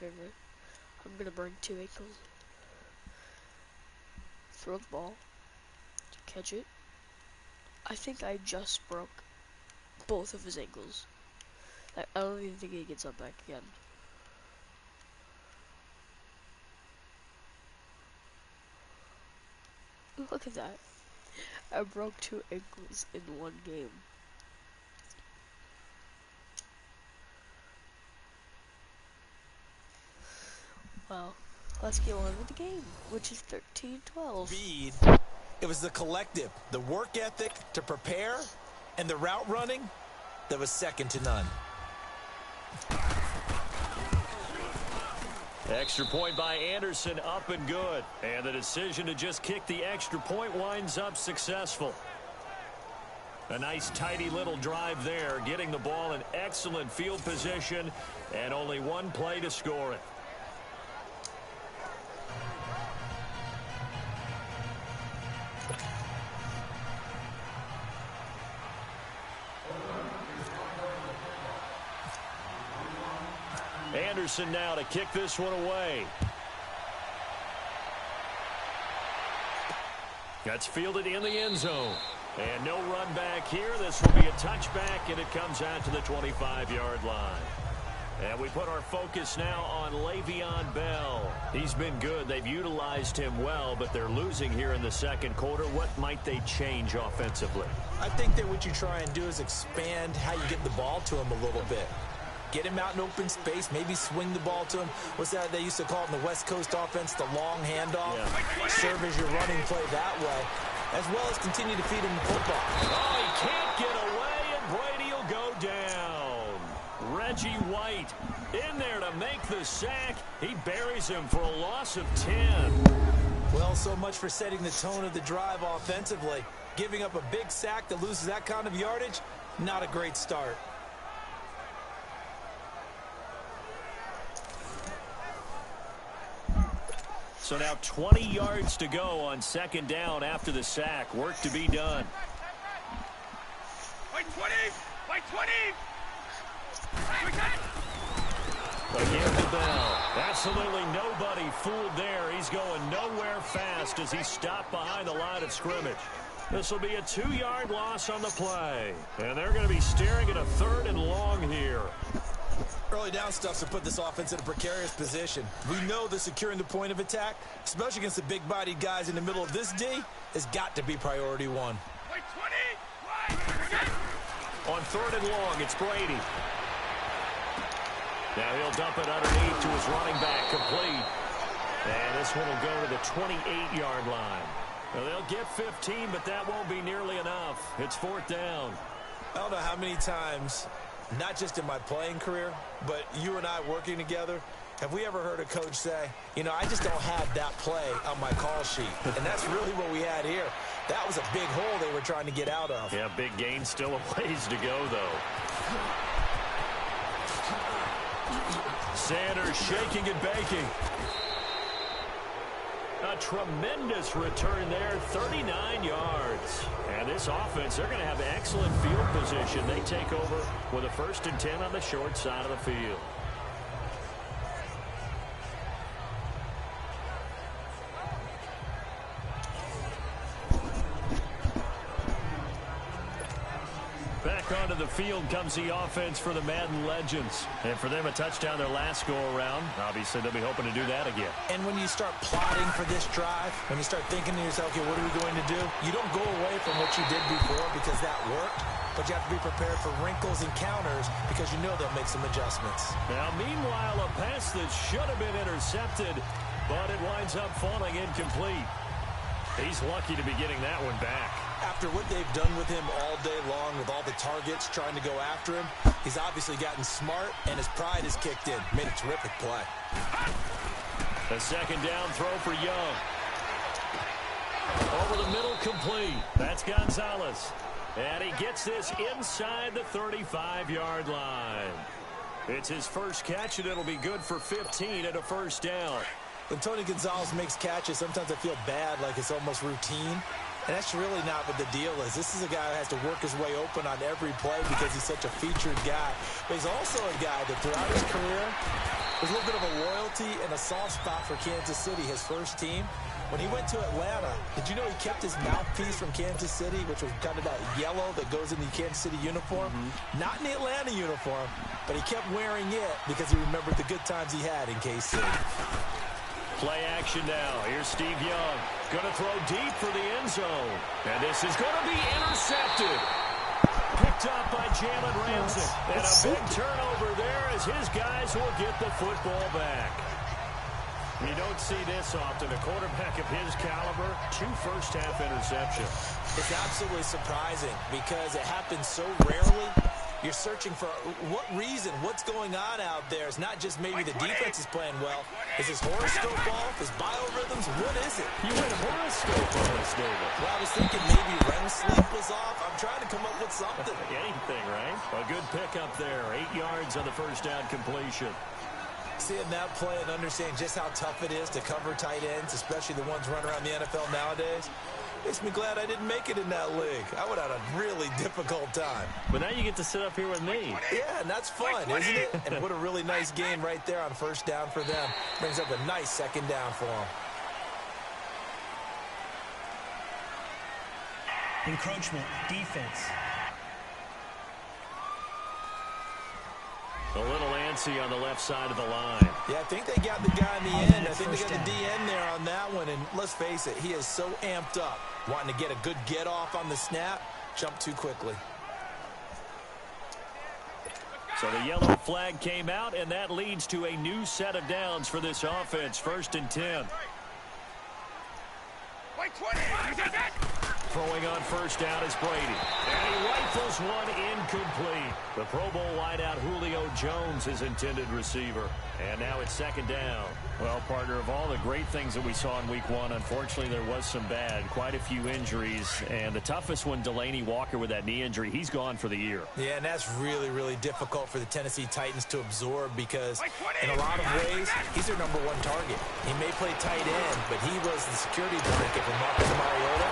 favorite. I'm gonna bring 2 ankles. Throw the ball. Catch it. I think I just broke both of his ankles. I don't even think he gets up back again. Look at that. I broke 2 ankles in 1 game. Well, let's get on with the game, which is 13-12. Speed. It was the collective, the work ethic to prepare, and the route running that was second to none. Extra point by Anderson, up and good. And the decision to just kick the extra point winds up successful. A nice tidy little drive there, getting the ball in excellent field position, and only 1 play to score it. Anderson now to kick this one away. That's fielded in the end zone. And no run back here. This will be a touchback, and it comes out to the 25-yard line. And we put our focus now on Le'Veon Bell. He's been good. They've utilized him well, but they're losing here in the second quarter. What might they change offensively? I think that what you try and do is expand how you get the ball to him a little bit. Get him out in open space, maybe swing the ball to him. What's that they used to call it in the West Coast offense, the long handoff? Yeah. Serve as your running play that way, as well as continue to feed him the football. Oh, he can't get away, and Brady will go down. Reggie White in there to make the sack. He buries him for a loss of 10. Well, so much for setting the tone of the drive offensively. Giving up a big sack that loses that kind of yardage, not a great start. So now 20 yards to go on second down after the sack. Work to be done. By 20! By 20! Again to Bell. Absolutely nobody fooled there. He's going nowhere fast as he stopped behind the line of scrimmage. This will be a 2-yard loss on the play. And they're going to be staring at a 3rd and long here. Early down stuff to put this offense in a precarious position. We know that securing the point of attack, especially against the big-bodied guys in the middle of this D, has got to be priority 1. On 3rd and long, it's Brady. Now he'll dump it underneath to his running back, complete. And this one will go to the 28-yard line. Now they'll get 15, but that won't be nearly enough. It's 4th down. I don't know how many times, not just in my playing career, but you and I working together, have we ever heard a coach say, you know, I just don't have that play on my call sheet. And that's really what we had here. That was a big hole they were trying to get out of. Yeah, big gain, still a ways to go, though. Sanders shaking and baking. A tremendous return there, 39 yards. And this offense, they're going to have excellent field position. They take over with a 1st and 10 on the short side of the field. Back onto the field comes the offense for the Madden legends. And for them, a touchdown their last go-around. Obviously, they'll be hoping to do that again. And when you start plotting for this drive, when you start thinking to yourself, okay, what are we going to do? You don't go away from what you did before because that worked, but you have to be prepared for wrinkles and counters because you know they'll make some adjustments. Now, meanwhile, a pass that should have been intercepted, but it winds up falling incomplete. He's lucky to be getting that one back. After what they've done with him all day long with all the targets trying to go after him, he's obviously gotten smart, and his pride has kicked in. Made a terrific play. A 2nd down throw for Young. Over the middle, complete. That's Gonzalez. And he gets this inside the 35-yard line. It's his first catch, and it'll be good for 15 at a 1st down. When Tony Gonzalez makes catches, sometimes I feel bad, like it's almost routine. And that's really not what the deal is. This is a guy who has to work his way open on every play because he's such a featured guy. But he's also a guy that throughout his career, there's a little bit of a loyalty and a soft spot for Kansas City, his first team. When he went to Atlanta, did you know he kept his mouthpiece from Kansas City, which was kind of that yellow that goes in the Kansas City uniform? Not in the Atlanta uniform, but he kept wearing it because he remembered the good times he had in KC. Play action now. Here's Steve Young. Going to throw deep for the end zone. And this is going to be intercepted. Picked up by Jalen Ramsey. And a big turnover there as his guys will get the football back. You don't see this often. A quarterback of his caliber, 2 first-half interceptions. It's absolutely surprising because it happens so rarely. You're searching for what reason, what's going on out there. It's not just maybe the defense is playing well. Is his horoscope off? His biorhythms? What is it? You went horoscope on us, David. Well, I was thinking maybe REM sleep was off. I'm trying to come up with something. Anything, right? A good pickup there. 8 yards on the first down completion. Seeing that play and understanding just how tough it is to cover tight ends, especially the ones running around the NFL nowadays, makes me glad I didn't make it in that league. I would have had a really difficult time. But now you get to sit up here with me. Yeah, and that's fun, isn't it? And what a really nice game right there on first down for them. Brings up a nice second down for them. Encroachment, defense. A little antsy on the left side of the line. Yeah, I think they got the guy in the end. I think they got the DN there on that one. And let's face it, he is so amped up, wanting to get a good get off on the snap, jump too quickly. So the yellow flag came out, and that leads to a new set of downs for this offense. 1st and 10. Throwing on first down is Brady. And he rifles one incomplete. The Pro Bowl wideout Julio Jones, his intended receiver. And now it's 2nd down. Well, partner, of all the great things that we saw in Week 1, unfortunately there was some bad. Quite a few injuries. And the toughest one, Delaney Walker with that knee injury. He's gone for the year. Yeah, and that's really, really difficult for the Tennessee Titans to absorb because in a lot of ways, he's their #1 target. He may play tight end, but he was the security blanket for Marcus Mariota.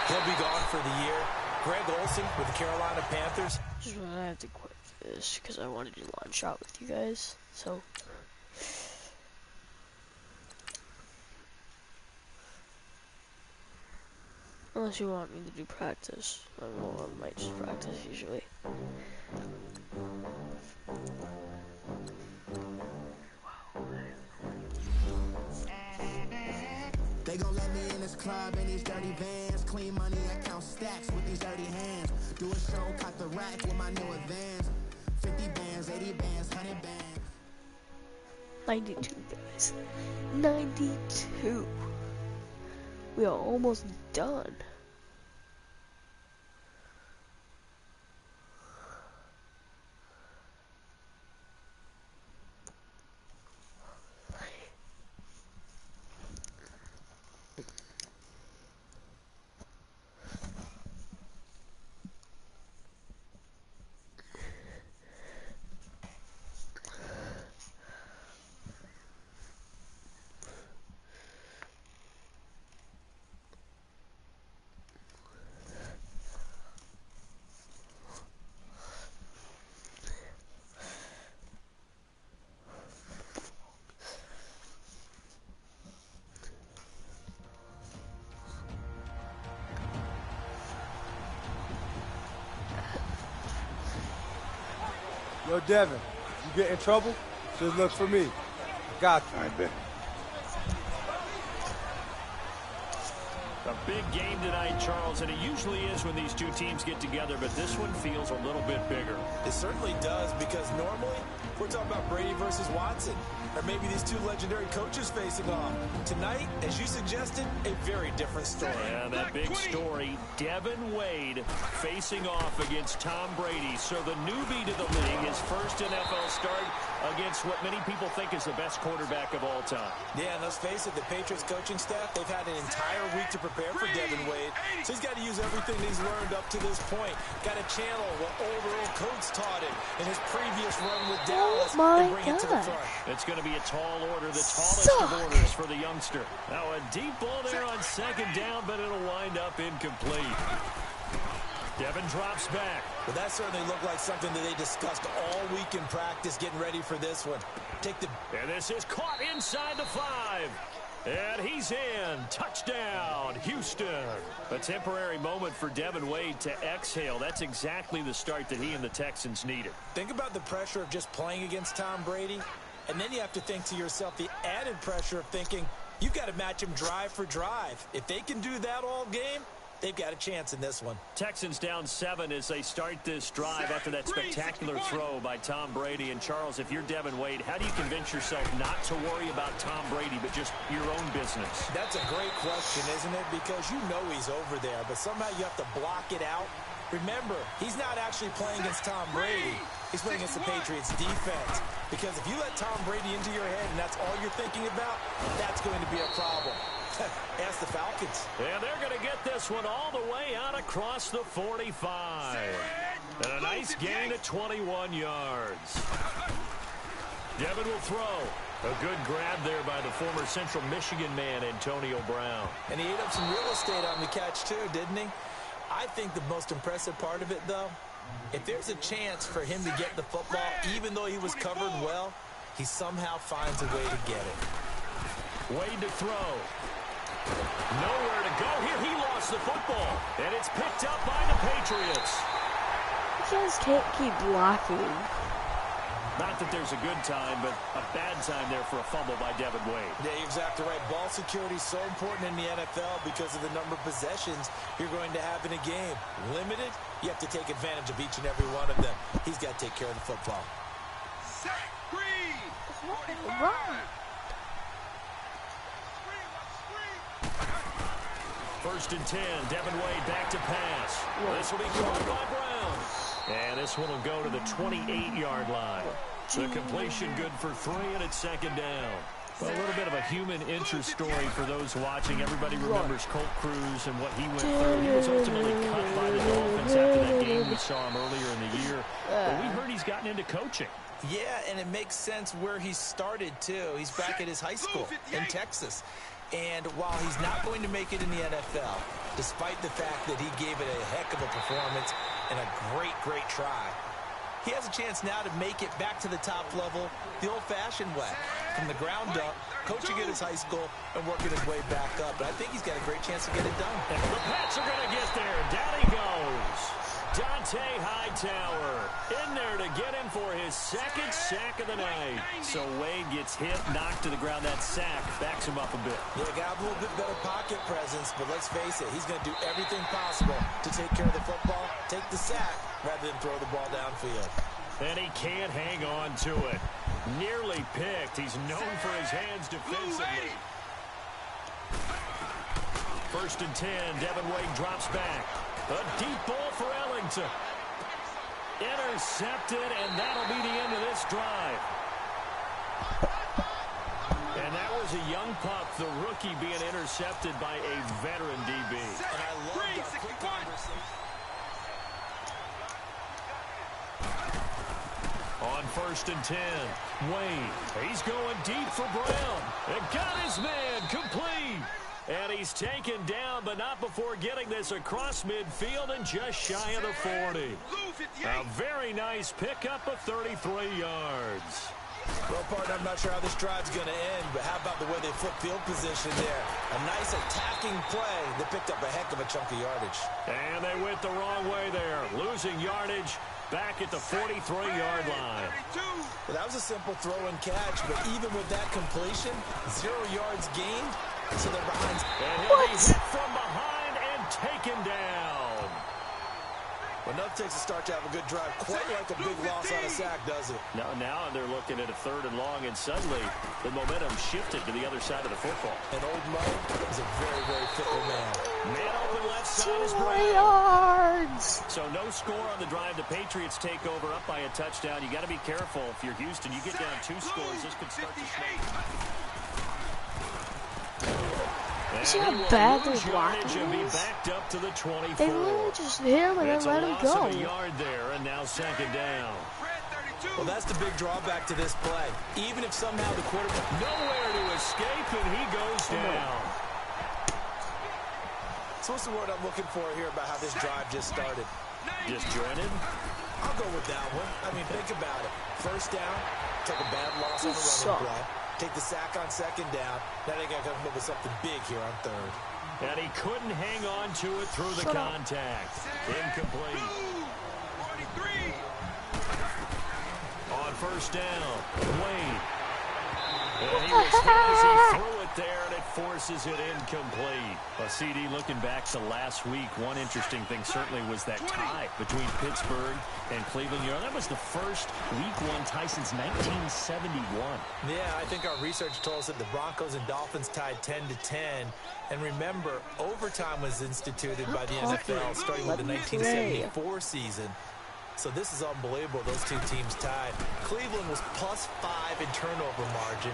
He'll be gone for the year. Greg Olsen with the Carolina Panthers. I have to quit this because I wanted to launch out with you guys. So, unless you want me to do practice, I might just practice usually. They gon' let me in this club in these dirty vans. Clean money, I count stacks with these dirty hands. Do a show, cut the rack with my new advance. 50 bands, 80 bands, 100 bands. 92, guys. 92. We are almost done. Yo, Devin, you get in trouble? Just look for me. I got you. I bet. A big game tonight, Charles, and it usually is when these two teams get together, but this one feels a little bit bigger. It certainly does, because normally we're talking about Brady versus Watson, or maybe these two legendary coaches facing off. Tonight, as you suggested, a very different story. Yeah, that big story, Devin Wade facing off against Tom Brady. So the newbie to the league, his first NFL start, against what many people think is the best quarterback of all time. Yeah, and let's face it, the Patriots coaching staff, they've had an entire week to prepare for Devin Wade. So he's got to use everything he's learned up to this point. Got to channel what old Earl Coates taught him in his previous run with Dallas and bring it to the front. It's going to be a tall order, the tallest of orders for the youngster. Now a deep ball there on second down, but it'll wind up incomplete. Devin drops back. But that certainly looked like something that they discussed all week in practice, getting ready for this one. And this is caught inside the 5. And he's in. Touchdown, Houston. A temporary moment for Devin Wade to exhale. That's exactly the start that he and the Texans needed. Think about the pressure of just playing against Tom Brady. And then you have to think to yourself the added pressure of thinking you've got to match him drive for drive. If they can do that all game, they've got a chance in this one. Texans down 7 as they start this drive after that spectacular throw by Tom Brady. And Charles, if you're Devin Wade, how do you convince yourself not to worry about Tom Brady, but just your own business? That's a great question, isn't it? Because you know he's over there, but somehow you have to block it out. Remember, he's not actually playing against Tom Brady. He's playing against the Patriots defense. Because if you let Tom Brady into your head and that's all you're thinking about, that's going to be a problem. Ask the Falcons. And they're going to get this one all the way out across the 45. And a nice gain of 21 yards. Devin will throw. A good grab there by the former Central Michigan man, Antonio Brown. And he ate up some real estate on the catch, too, didn't he? I think the most impressive part of it, though, if there's a chance for him to get the football, even though he was covered well, he somehow finds a way to get it. Wade to throw. Nowhere to go here. He lost the football. And it's picked up by the Patriots. You guys can't keep blocking. Not that there's a good time, but a bad time there for a fumble by Devin Wade. Yeah, you're exactly right. Ball security is so important in the NFL because of the number of possessions you're going to have in a game. Limited, you have to take advantage of each and every one of them. He's got to take care of the football. Run. First and 10, Devin Wade back to pass. This will be caught by Brown. And this one will go to the 28-yard line. The completion good for 3, and it's second down. Well, a little bit of a human interest story for those watching. Everybody remembers Colt Cruz and what he went through. He was ultimately cut by the Dolphins after that game. We saw him earlier in the year. But we heard he's gotten into coaching. Yeah, and it makes sense where he started, too. He's back at his high school in Texas. And while he's not going to make it in the NFL, despite the fact that he gave it a heck of a performance and a great, great try, he has a chance now to make it back to the top level the old-fashioned way, from the ground up, coaching at his high school, and working his way back up. But I think he's got a great chance to get it done. And the Pats are going to get there. Down he goes. Dante Hightower in there to get him for his second sack of the night. So Wade gets hit, knocked to the ground. That sack backs him up a bit. Yeah, got a little bit better pocket presence, but let's face it, he's going to do everything possible to take care of the football, take the sack, rather than throw the ball downfield. And he can't hang on to it. Nearly picked. He's known for his hands defensively. First and 10, Devin Wade drops back. A deep ball for Ellington. Intercepted, and that'll be the end of this drive. And that was a young pup, the rookie, being intercepted by a veteran DB. And I love that quick conversation. On first and 10, Wade. He's going deep for Brown. And got his man complete. And he's taken down, but not before getting this across midfield and just shy of the 40. A very nice pickup of 33 yards. Well, partner, I'm not sure how this drive's going to end, but how about the way they flip field position there? A nice attacking play that picked up a heck of a chunk of yardage. And they went the wrong way there, losing yardage back at the 43-yard line. Well, that was a simple throw and catch, but even with that completion, 0 yards gained. So they're behind. And he'll be hit from behind and taken down. Well, enough takes a start to have a good drive. Quite like a big loss on a sack, does it? Now they're looking at a 3rd and long, and suddenly the momentum shifted to the other side of the football. And old Mo is a very, very fickle man. Man open left side is 2 Brown. yards. So no score on the drive. The Patriots take over up by a touchdown. You got to be careful. If you're Houston, you get down 2 scores. This could start to slow. See how bad they're blocking Be is? backed up to the 24. They literally just hit him and then let him go. It's a yard there, and now 2nd down. Well, that's the big drawback to this play. Even if somehow the quarterback... Nowhere to escape, and he goes down. So what's the word I'm looking for here about how this drive just started? Disjointed? I'll go with that one. I mean, think about it. 1st down, took a bad loss on the running play. Take the sack on 2nd down. Now they got to come up with something big here on 3rd. And he couldn't hang on to it through the contact. Incomplete. On 1st down, Wade. And he was hit as he threw it there, and it forces it incomplete. CD, looking back to last week, one interesting thing certainly was that tie between Pittsburgh and Cleveland. You know, that was the first Week 1 tie since 1971. Yeah, I think our research told us that the Broncos and Dolphins tied 10-10. And remember, overtime was instituted by the NFL starting with the 1974 season. So this is unbelievable, those 2 teams tied. Cleveland was +5 in turnover margin,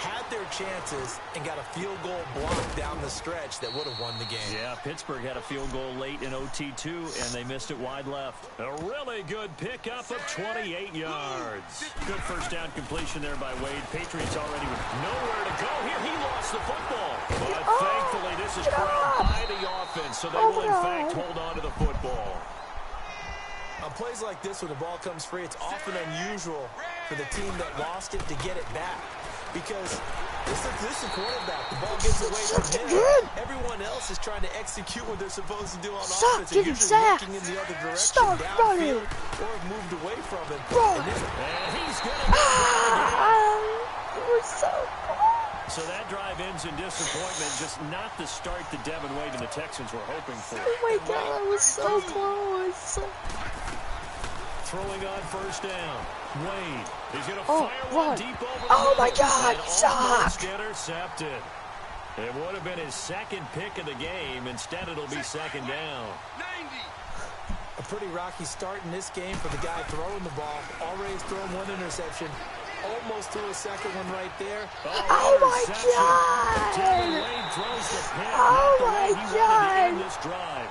had their chances, and got a field goal block down the stretch that would have won the game. Yeah, Pittsburgh had a field goal late in OT too, and they missed it wide left. A really good pickup of 28 yards. Good 1st down completion there by Wade. Patriots already with nowhere to go. Here he lost the football. But thankfully this is corralled by the offense, so they will in fact hold on to the football. On plays like this, when the ball comes free, it's often unusual for the team that lost it to get it back. Because this is a quarterback. The ball gets away from him. Everyone else is trying to execute what they're supposed to do on offense. And usually looking in the other direction, downfield, or have moved away from him. And he's going to go We're so close. So that drive ends in disappointment. Just not the start that Devin Wade and the Texans were hoping for. Oh my God, I was so close. Throwing on 1st down. Wade. He's going to fire one deep over the Oh my God, and suck. intercepted. It would have been his 2nd pick of the game. Instead, it'll be 2nd down. A pretty rocky start in this game for the guy throwing the ball. Already thrown 1 interception. Almost threw a 2nd one right there. Oh my God. Devin Wade throws the pick. Oh Not the way my he God. wanted to end this drive.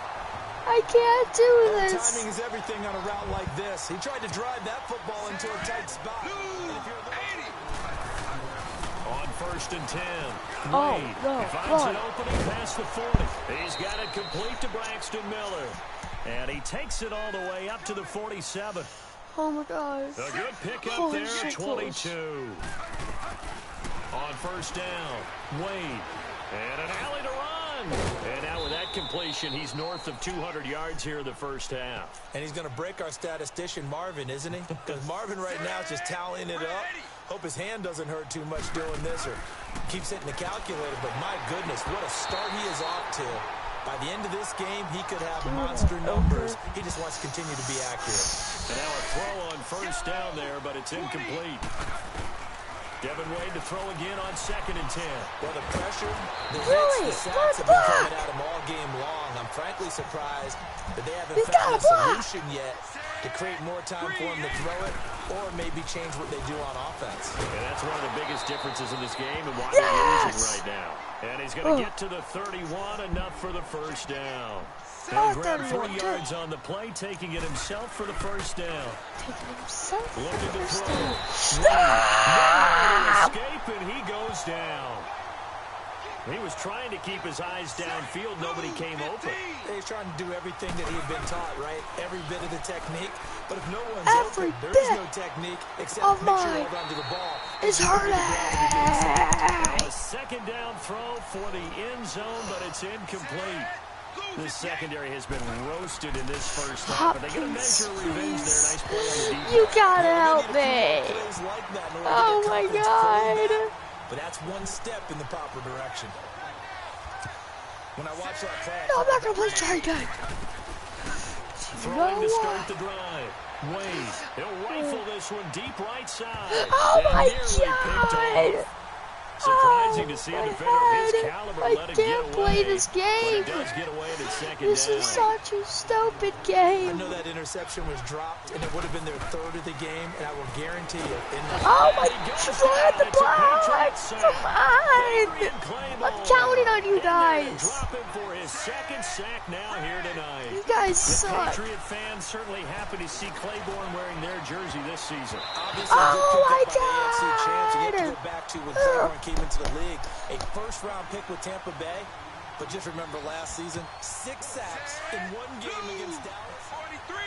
I can't do this. Timing is everything on a route like this. He tried to drive that football into a tight spot. On 1st and 10. Oh, Wade no, finds God. an opening past the 40. He's got it complete to Braxton Miller. And he takes it all the way up to the 47. Oh my God. A good pickup Oh, there, so 22. close. On 1st down, Wade. And an alley to run. And now with that completion, he's north of 200 yards here in the 1st half. And he's going to break our statistician, Marvin, isn't he? Because Marvin right now is just tallying it up. Hope his hand doesn't hurt too much doing this or keeps hitting the calculator. But my goodness, what a start he is off to. By the end of this game, he could have monster numbers. He just wants to continue to be accurate. And now a throw on 1st down there, but it's incomplete. Devin Wade to throw again on 2nd and 10. Well, the pressure, the hits, the sacks have been coming at him all game long. I'm frankly surprised that they haven't found a solution yet to create more time for him to throw it or maybe change what they do on offense. And that's one of the biggest differences in this game and why they're losing right now. And he's going to get to the 31, enough for the 1st down. And grab 3 yards on the play, taking it himself for the 1st down. Looking to throw. Escape, and he goes down. He was trying to keep his eyes downfield. Nobody came open. He's trying to do everything that he had been taught, right? Every bit of the technique. But if no one's Every open, there is no technique except make sure you hold on to the ball. It's hurting. A 2nd down throw for the end zone, but it's incomplete. The secondary has been roasted in this 1st half, but they get a measure of revenge there. Nice play on the defense. You gotta help me. Oh my God. But that's one step in the proper direction. When I watch that play, No, I'm not gonna play try again. Throwing to start the drive. Wade, he'll rifle this one deep right side. Oh and my nearly picked off. Surprising to see a defender of his caliber let it get away. I can't play this game. But it does get away at second This down. is such a stupid I game. know that interception was dropped, and it would have been their third of the game, and I will guarantee you, in the Oh my God, the block! Come on! I'm counting on you guys. Dropping for his second sack now here tonight. You guys The suck. Patriot fans certainly happy to see Claiborne wearing their jersey this season. Obviously, Oh my good pick up by the AFC champs. You have to God. go back to when Claiborne came into the league. A first-round pick with Tampa Bay. But just remember last season, 6 sacks in one game against Dallas. 43.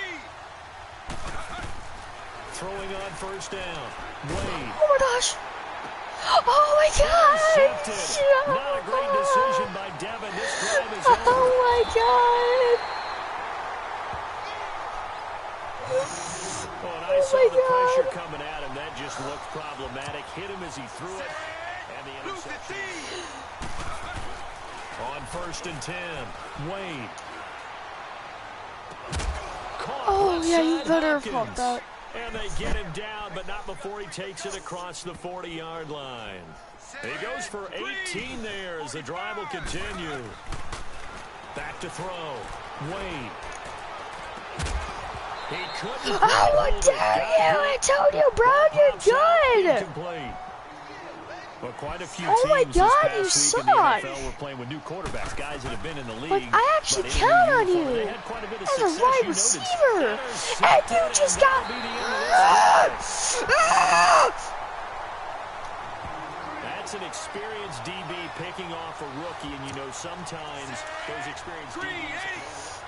Throwing on first down. Wade. Oh my gosh. Oh my God. Intercepted. Not a great decision by Devin. This drive is over. Oh my God. Oh, and I saw my the pressure God. coming at him. That just looked problematic. Hit him as he threw it. And the interception. On first and 10. Wade. Caught Oh left yeah, you side better have Hawkins. caught that. And they get him down, but not before he takes it across the 40-yard line. He goes for 18 there as the drive will continue. Back to throw. Wade. He couldn't. Oh my God, I told you, Brown, you're good. Incomplete. But quite a few Oh my teams God, this you past week in suck. the NFL were playing with new quarterbacks, guys that have been in the league. But I actually but in count on uniform, you they had quite a bit of as a success, wide you noted. receiver, and Intercepted, you just and got. that'll be the end of this. That's an experienced DB picking off a rookie, and you know sometimes those experienced DBs.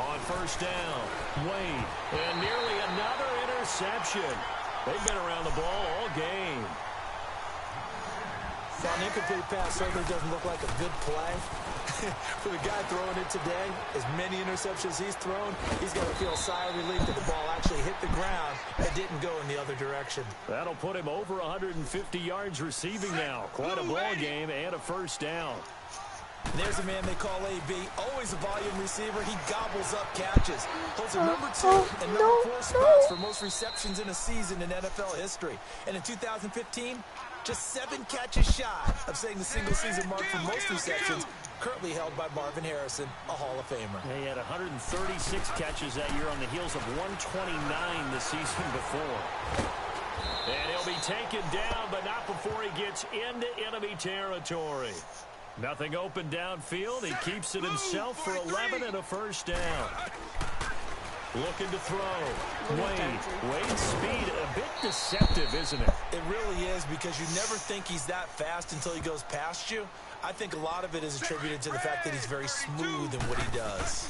On first down, Wade, and nearly another interception. They've been around the ball all game. So an incomplete pass certainly doesn't look like a good play. For the guy throwing it today, as many interceptions he's thrown, he's got to feel a sigh of relief that the ball actually hit the ground and didn't go in the other direction. That'll put him over 150 yards receiving now. Quite a ball game and a first down. And there's a man they call AB, always a volume receiver. He gobbles up catches. Holds a number 2 and number 4 spots for most receptions in a season in NFL history. And in 2015, just 7 catches shy of setting the single-season mark for most receptions, currently held by Marvin Harrison, a Hall of Famer. He had 136 catches that year on the heels of 129 the season before. And he'll be taken down, but not before he gets into enemy territory. Nothing open downfield. He keeps it himself for 11 and a first down. Looking to throw. Wade's speed a bit deceptive, isn't it? It really is, because you never think he's that fast until he goes past you. I think a lot of it is attributed to the fact that he's very smooth in what he does.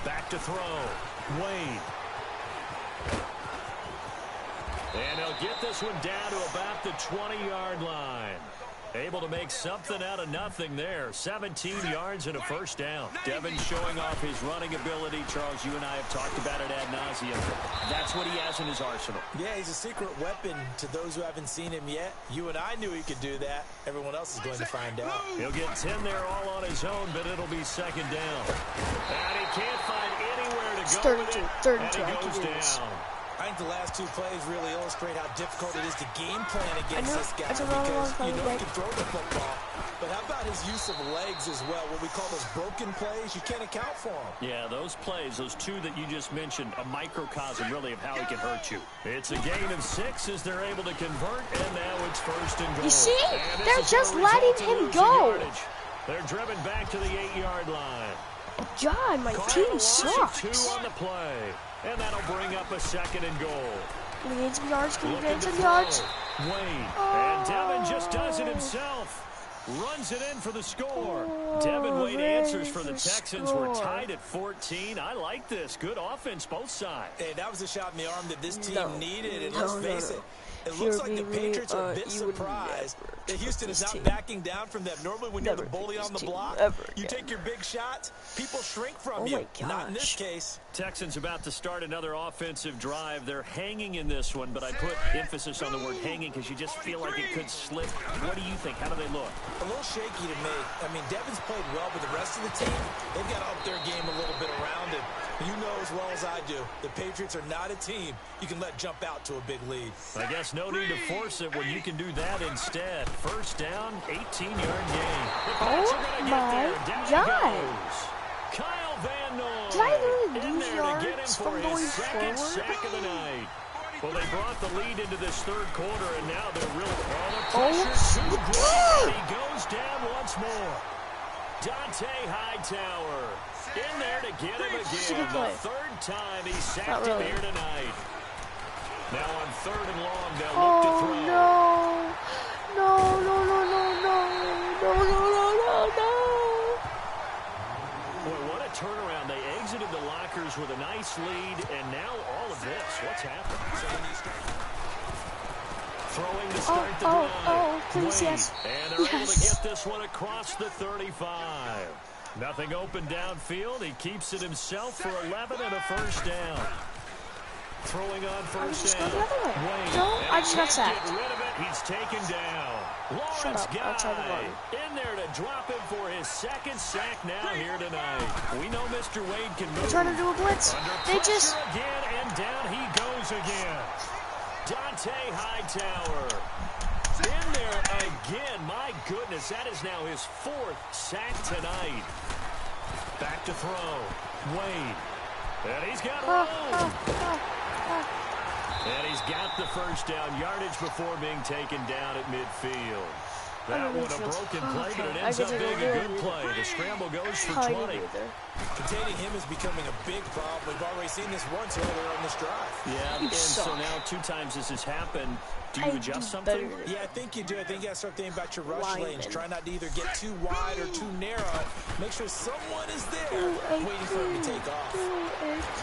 Back to throw. Wade. And he'll get this one down to about the 20-yard line. Able to make something out of nothing there. 17 yards and a first down. Devin showing off his running ability. Charles, you and I have talked about it ad nauseum. That's what he has in his arsenal. Yeah, he's a secret weapon to those who haven't seen him yet. You and I knew he could do that. Everyone else is going to find out. He'll get 10 there all on his own, but it'll be second down. And he can't find anywhere to go with it. Third And and he two. goes down. I think the last 2 plays really illustrate how difficult it is to game plan against this guy, it's a wrong because one, you know he right? can throw the football. But how about his use of legs as well? What we call those broken plays, you can't account for them. Yeah, those plays, those 2 that you just mentioned, a microcosm really of how he can hurt you. It's a gain of 6 as they're able to convert, and now it's first and goal. You see? And this They're is just gonna result letting in him losing go. yardage. They're driven back to the 8-yard line. God, my Call it a team loss of sucks. 2 on the play, and that'll bring up a second and goal. We need some yards. Can we Looking get to some yards? throw. Wade. And Devin just does it himself. Runs it in for the score. Devin Wade answers for the Texans. We're tied at 14. I like this. Good offense, both sides. Hey, that was a shot in the arm that this team needed, and let's face it, It If looks you're like the being Patriots are a bit you would surprised never that Houston is trust not this team. backing down from them. Normally when you're Never the bully pick on the this team block, ever you again. take your big shots, people shrink from Oh you. my Not in this gosh. case. Texans about to start another offensive drive. They're hanging in this one, but I put emphasis on the word hanging because you just feel like it could slip. What do you think? How do they look? A little shaky to me. I mean, Devon's played well, but the rest of the team, they've got to up their game a little bit around it. You know as well as I do, the Patriots are not a team you can let jump out to a big lead. I guess no need to force it when you can do that instead. First down, 18-yard gain. The Colts are going to get there. Down he goes. Kyle Van Noy. Did I literally in lose there to get him yards for from going his second forward? sack of the night. Well, they brought the lead into this third quarter, and now they're real. Oh, The pressure's too great, and he goes down once more. Dante Hightower in there to get him again. The third time he sacked him here tonight. Now on 3rd and long, they'll look to throw. No. Boy, what a turnaround. They exited the lockers with a nice lead, and now all of this. What's happened? Throwing to start the drive. Please, Wade, yes. and they're able to get this one across the 35. Nothing open downfield. He keeps it himself for 11 and a first down. Throwing on first down. Wade, No, I just got sacked. Get rid of it. He's taken down. Lawrence Guy in there to drop him for his second sack now here tonight. We know Mr. Wade can move. They're trying to do a blitz. They just again, and down he goes again. Dante Hightower in there again. My goodness, that is now his 4th sack tonight. Back to throw. Wade. And he's got room. And he's got the first down yardage before being taken down at midfield. That one a broken play, but it ends up being a good play. The scramble goes for 20. Containing him is becoming a big problem. We've already seen this once earlier on this drive. Yeah, and so now 2 times this has happened. Do you adjust something? Yeah, I think you do. I think you got to start thinking about your rush lanes. Try not to either get too wide or too narrow. Make sure someone is there waiting for him to take off.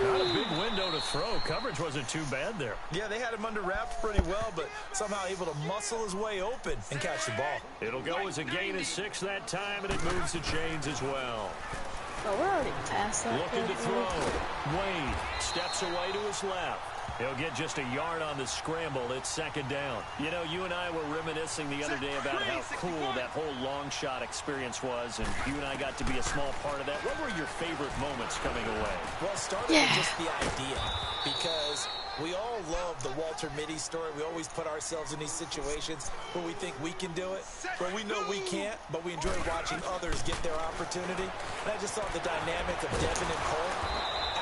Not a big window to throw. Coverage wasn't too bad there. Yeah, they had him under wraps pretty well, but somehow able to muscle his way open and catch the ball. It'll go as a gain of 6 that time, and it moves the chains as well. Oh, we're already past that. Looking to throw. Wade steps away to his left. He'll get just a yard on the scramble. It's 2nd down. You know, you and I were reminiscing the other day about how cool that whole long shot experience was, and you and I got to be a small part of that. What were your favorite moments coming away? Well, it started with just the idea, because we all love the Walter Mitty story. We always put ourselves in these situations where we think we can do it, where we know we can't, but we enjoy watching others get their opportunity. And I just thought the dynamic of Devin and Cole,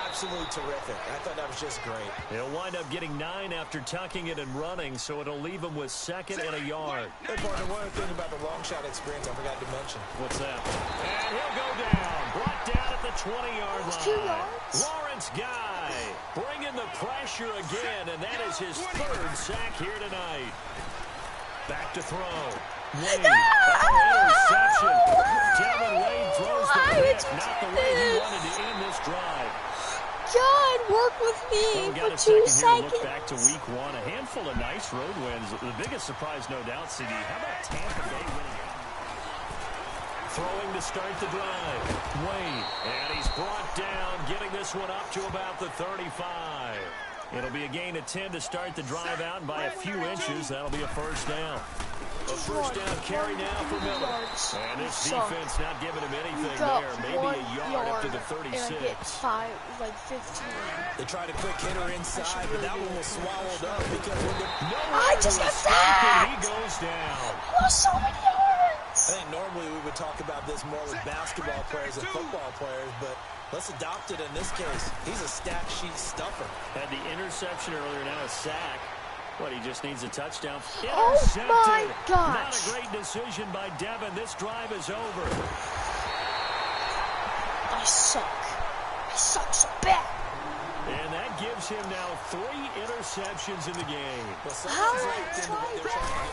absolutely terrific. I thought that was just great. He'll wind up getting 9 after tucking it and running, so it'll leave him with 2nd and a yard. Hey, partner, one other thing about the long shot experience I forgot to mention. What's that? And he'll go down. Brought down at the 20-yard line. 2 yards. Lawrence Guy bringing the pressure again, and that is his 3rd sack here tonight. Back to throw. Wade. Interception. Devin Wade throws the pick. Not the way he wanted to end this drive. God, work with me for 2 seconds. Look back to week 1. A handful of nice road wins. The biggest surprise, no doubt, CD. How about Tampa Bay winning it? Throwing to start the drive. Wade. And he's brought down, getting this one up to about the 35. It'll be a gain of 10 to start the drive out, and by a few inches, that'll be a first down. A first down carry now for Miller. And this defense not giving him anything there. Maybe a yard up to the 36. And I get 5, like 15. They tried a quick hitter inside, but that one was swallowed up because I just got sacked. He goes down. I lost so many yards. I think normally we would talk about this more with basketball players and football players, but let's adopt it in this case. He's a stat sheet stuffer. Had the interception earlier, now a sack. What, he just needs a touchdown? Oh, my gosh. Not a great decision by Devin. This drive is over. I suck. I suck so bad. And that gives him now 3 interceptions in the game. How did I try that?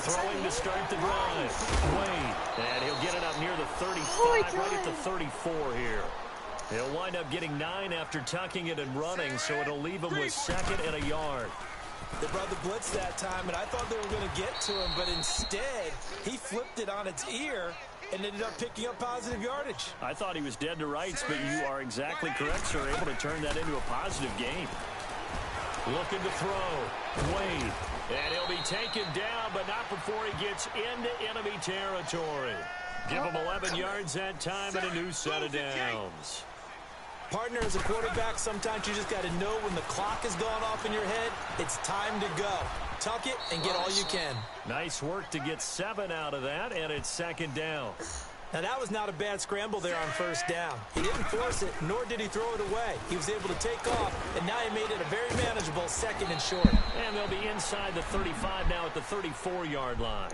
Throwing to start the drive. Wade. And he'll get it up near the 35, right at the 34 here. He'll wind up getting 9 after tucking it and running, so it'll leave him with 2nd and a yard. They brought the blitz that time, and I thought they were going to get to him, but instead, he flipped it on its ear and ended up picking up positive yardage. I thought he was dead to rights, but you are exactly correct, sir. Able to turn that into a positive game. Looking to throw. Wade. And he'll be taken down, but not before he gets into enemy territory. Give him 11 yards that time and a new set of downs. Partner, as a quarterback, sometimes you just got to know when the clock is going off in your head, it's time to go. Tuck it and get all you can. Nice work to get 7 out of that, and it's second down. Now, that was not a bad scramble there on first down. He didn't force it, nor did he throw it away. He was able to take off, and now he made it a very manageable second and short. And they'll be inside the 35 now at the 34-yard line.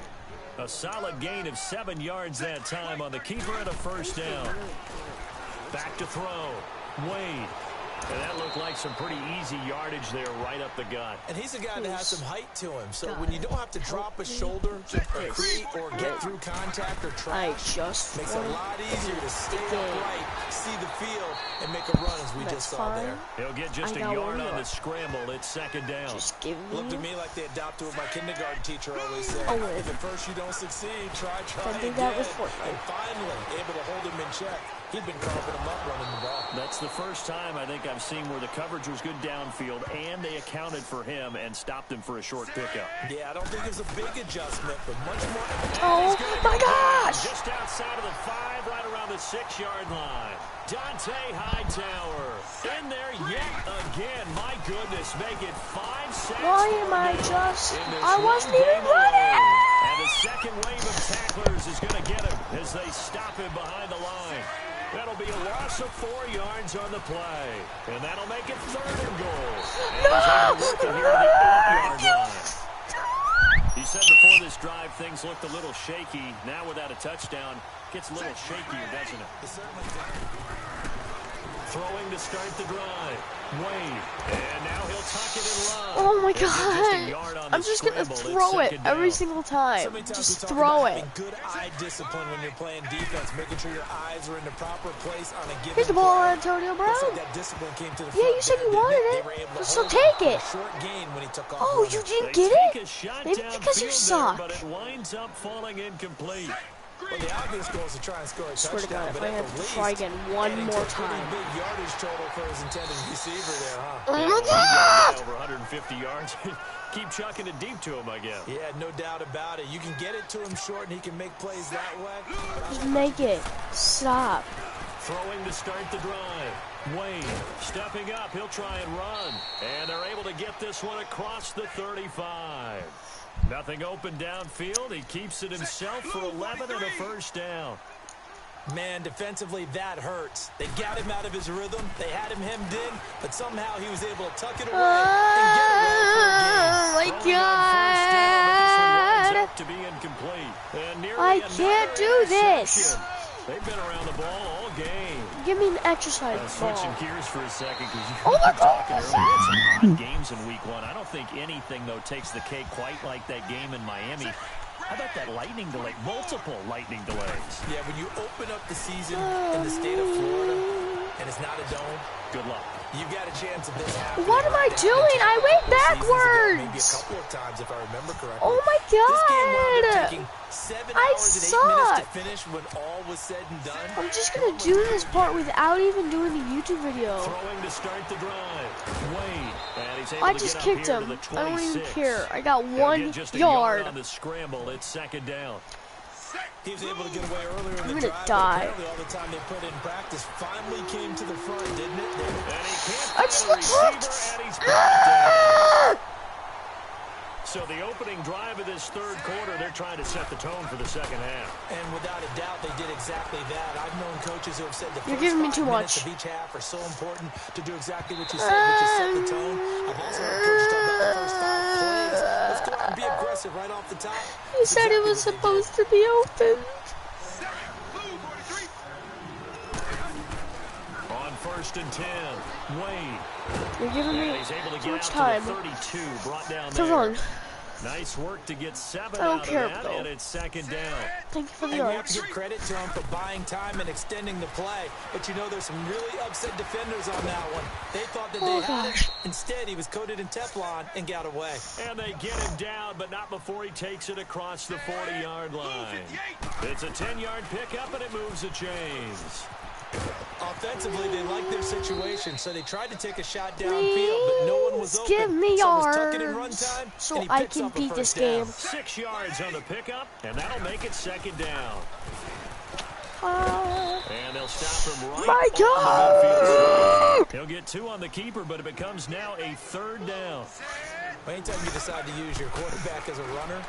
A solid gain of 7 yards that time on the keeper and a first down. Back to throw. Wade. And that looked like some pretty easy yardage there right up the gut. And he's a guy that has some height to him. So when you don't have to drop a shoulder or get through contact or try, makes it a lot easier to stay upright, see the field, and make a run as we just saw there. He'll get just a yard on the scramble. It's second down. Looked to me like they adopted what my kindergarten teacher always said. If at first you don't succeed, try again. And finally, able to hold him in check. He'd been carving him up running the ball. That's the first time I think I've seen where the coverage was good downfield and they accounted for him and stopped him for a short pickup. Yeah, I don't think it was a big adjustment, but much more. Oh, my gosh! Just outside of the 5, right around the 6-yard line. Dante Hightower in there yet again. My goodness, make it 5 sacks. Why am I just... I wasn't even running! And the second wave of tacklers is going to get him as they stop him behind the line. That'll be a loss of 4 yards on the play. And that'll make it 3rd and goal. He said before this drive things looked a little shaky. Now without a touchdown, gets a little shakier, doesn't it? Throwing to start the drive. Wade. And now he'll tuck it and run. Oh my god. I'm just going to throw it every single time. Just throw it. Good eye discipline when you're playing defense, making sure your eyes are in the proper place on a given Here's the ball, Antonio Brown. That discipline came to the yeah, you said you wanted it. So take it. Oh, you didn't get it? Maybe because you suck. But it winds up falling incomplete. Well, the obvious goal is to try and score a swear touchdown, to God, if but I have to try again one more time. Big yardage total for his intended receiver there, huh? Oh my God! Over 150 yards. Keep chucking it deep to him, I guess. Yeah, no doubt about it. You can get it to him short, and he can make plays that way. Just make it. Stop. Throwing to start the drive. Wade stepping up. He'll try and run. And they're able to get this one across the 35. Nothing open downfield. He keeps it himself for 11 and a first down. Man, defensively, that hurts. They got him out of his rhythm. They had him hemmed in, but somehow he was able to tuck it away and get away for a gain. Oh, my God. To be incomplete. And I can't do this. They've been around the ball all game. Give me an exercise ball. Switching gears for a second because you oh my were talking God. earlier. Some odd games in week 1. I don't think anything, though, takes the cake quite like that game in Miami. How about that lightning delay? Multiple lightning delays. Yeah, when you open up the season in the state of Florida and it's not a dome, good luck. You've got a chance of this happening. What am I doing? I went backwards. Maybe a couple of times, if I remember correctly. Oh my God. This game wound up taking 7 hours and 8 minutes to finish when all was said and done. I'm just gonna do this part without even doing the YouTube video. Throwing to start the drive. Wade. And he's able I to just get kicked up him. here to the I don't even 26. care. I got He'll 1 get just a yard. on the scramble. It's second down. He was able to get away earlier in the I'm drive. gonna die. Apparently all the time they put in practice finally came to the front, didn't it? And he can't I just find a looked. receiver, and he's brought down. So the opening drive of this third quarter, they're trying to set the tone for the second half. And without a doubt, they did exactly that. I've known coaches who have said the You're first giving me 5 too minutes much. of each half are so important to do exactly what you said, which is set the tone. I've also heard coaches talk about the first 5 plays. Let's go out and be aggressive right off the top. You said it was supposed to be open. On 1st and 10, Wade. You're giving me He's able to too get much out time. to the 32, brought down To there. run. Nice work to get 7 I don't out care, of that, though. and it's second down. Thank you for the And we have to yards. give credit to him for buying time and extending the play. But you know, there's some really upset defenders on that one. They thought that they had it. Instead, he was coated in Teflon and got away. And they get him down, but not before he takes it across the 40-yard line. It's a 10-yard pickup, and it moves the chains. Offensively, they liked their situation, so they tried to take a shot downfield, but no one was open. Give me So it was tuck it in yards run time, so and he I picks can up a beat this first down. game. 6 yards on the pickup, and that'll make it second down. And they'll stop him right My on the midfield God! stripe. He'll get 2 on the keeper, but it becomes now a 3rd down. Anytime you decide to use your quarterback as a runner,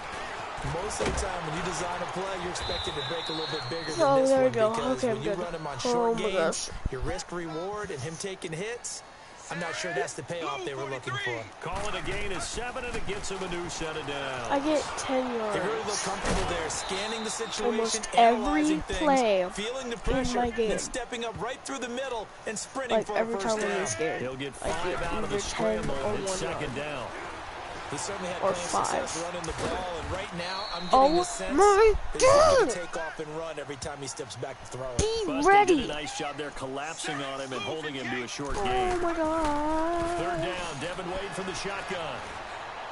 most of the time when you design a play, you're expected to break a little bit bigger than Oh, this there we one. go. Because Okay, I'm when you good. run him on Oh short my games, gosh. your risk-reward and him taking hits, I'm not sure that's the payoff they were looking for. Call it a gain of 7, and it gets him a new set of downs. I get 10 They really look yards. comfortable there, scanning the situation, Almost analyzing every things, play feeling the in pressure, my game. and stepping up right through the middle and sprinting Like for every a time first in down. this game. He'll get I 5 get out of the either 10 scramble, or and it's 1 second yard. down. He certainly had Or plenty of success 5. running the ball, and right now I'm Oh getting the sense my that he's going God! to take off and run every time he steps back to throw it. Be Buster ready! did a nice job there collapsing on him and holding him to a short Oh gain. my God! 3rd down, Devin Wade from the shotgun.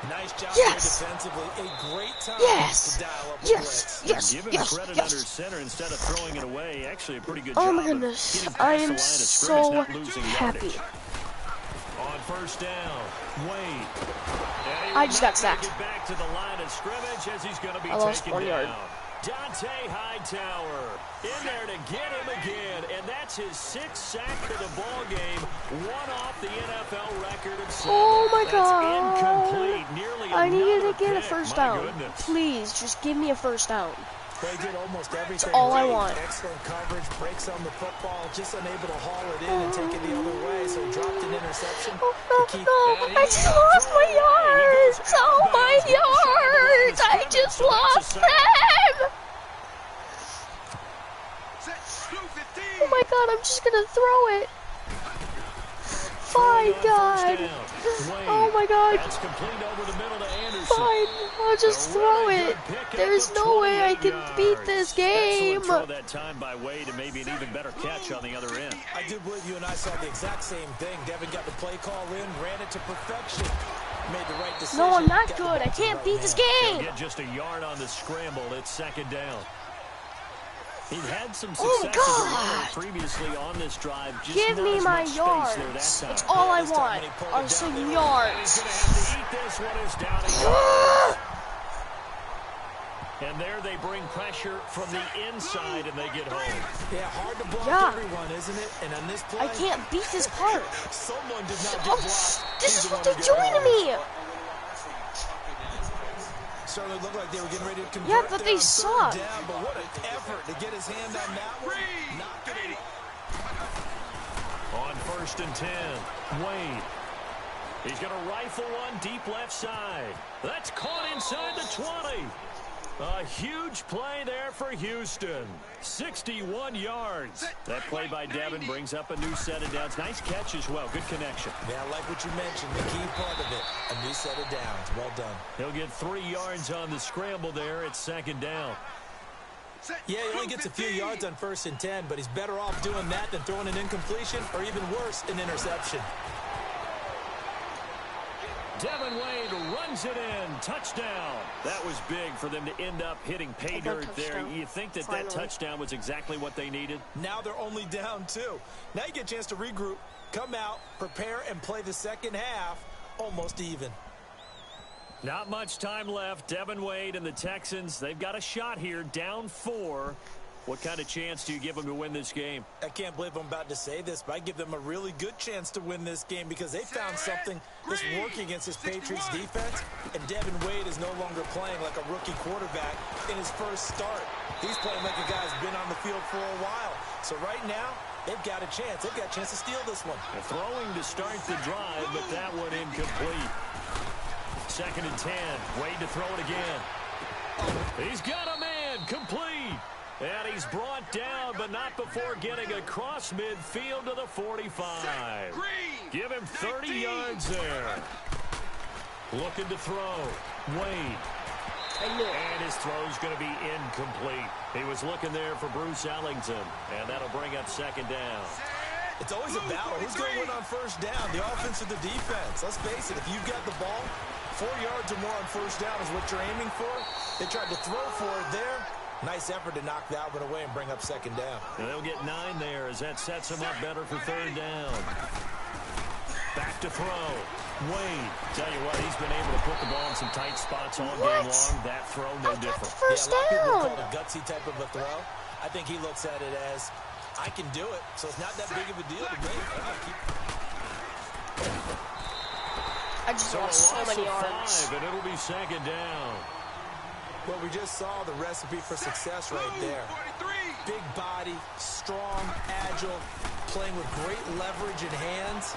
Nice job Yes! there defensively. A great time Yes! to dial up the Yes! blitz. Yes! Give him Yes! credit under Yes! center instead of throwing it away. Actually, a pretty good Oh job my of goodness! getting I past the am line of scrimmage, so not losing happy. yardage. On 1st down, Wade. And he I will just not got sacked. make it back to the line of scrimmage as he's going to be I lost taken 1 down. yard. Dante Hightower in there to get him again, and that's his 6th sack of the ball game, one off the NFL record of 7. Oh my That's God! incomplete. Nearly I needed another to get a pick. first My down. goodness. Please, just give me a first down. They did almost everything. all I right. want. Excellent coverage, breaks on the football, just unable to haul it in and take it the other way, so he dropped an interception Oh to keep. no! I just lost my yards! Oh my yards! I just lost them! Oh my God! I'm just gonna throw it. Fine, God. Oh my God. That's complete over the middle to Anderson. Fine, I'll just throw it. There's no way I can beat this game. Excellent throw that time by Wade, and maybe an even better catch on the other end. I do believe you and I saw the exact same thing. Devin got the play call in, ran it to perfection, made the right decision. No, I'm not got the good. ball I to the can't right beat this man. He'll game. get just a yard on the scramble. It's 2nd down. He had some Oh, success as a runner God. previously on this drive. Just Give not me as my much space yards. there that time. That's all I This time want when he pulled are it some down, they were- He's yards. going to have to eat this one as down. And there they bring pressure from the inside, and they get home. Yeah, hard to block Yeah. everyone, isn't it? And on this play, I can't beat this part. someone did not get Oh, blocked. this He's is the what one they're who got doing to home. me. Certainly looked like they were getting ready to convert. Yeah, but there they on third suck. Down, but what an effort to get his hand on that one. Not getting it. On 1st and 10, Wade. He's going to rifle one deep left side. That's caught inside the 20. A huge play there for Houston. 61 yards. That play by Devin brings up a new set of downs. Nice catch as well. Good connection. Yeah, I like what you mentioned. The key part of it, a new set of downs. Well done. He'll get 3 yards on the scramble there. It's 2nd down. Yeah, he only gets a few yards on 1st and 10, but he's better off doing that than throwing an incompletion or even worse, an interception. Devin Wade runs it in. Touchdown. That was big for them to end up hitting pay dirt there. touchdown. You think that Finally. that touchdown was exactly what they needed? Now they're only down 2. Now you get a chance to regroup, come out, prepare, and play the second half almost even. Not much time left. Devin Wade and the Texans, they've got a shot here, down 4. What kind of chance do you give them to win this game? I can't believe I'm about to say this, but I give them a really good chance to win this game because they found something that's working against this Patriots defense, and Devin Wade is no longer playing like a rookie quarterback in his first start. He's playing like a guy who's been on the field for a while. So right now, they've got a chance. They've got a chance to steal this one. They're throwing to start the drive, but that one incomplete. 2nd and 10. Wade to throw it again. He's got a man, complete. And he's brought down, but not before getting across midfield to the 45. Give him 30 yards there. Looking to throw. Wade. And his throw's going to be incomplete. He was looking there for Bruce Ellington, and that'll bring up second down. It's always a battle. Who's going to win on first down, the offense or the defense? Let's face it, if you've got the ball, 4 yards or more on first down is what you're aiming for. They tried to throw for it there. Nice effort to knock that one away and bring up second down. And they'll get 9 there as that sets them up better for third down. Back to throw. Wade. Tell you what, he's been able to put the ball in some tight spots all game long. That throw, no different. First a lot of people down. call it a gutsy type of a throw. I think he looks at it as, I can do it, so it's not that big of a deal to me. I just lost so many yards. 5, and it'll be second down. Well, we just saw the recipe for success right there. Big body, strong, agile, playing with great leverage in hands.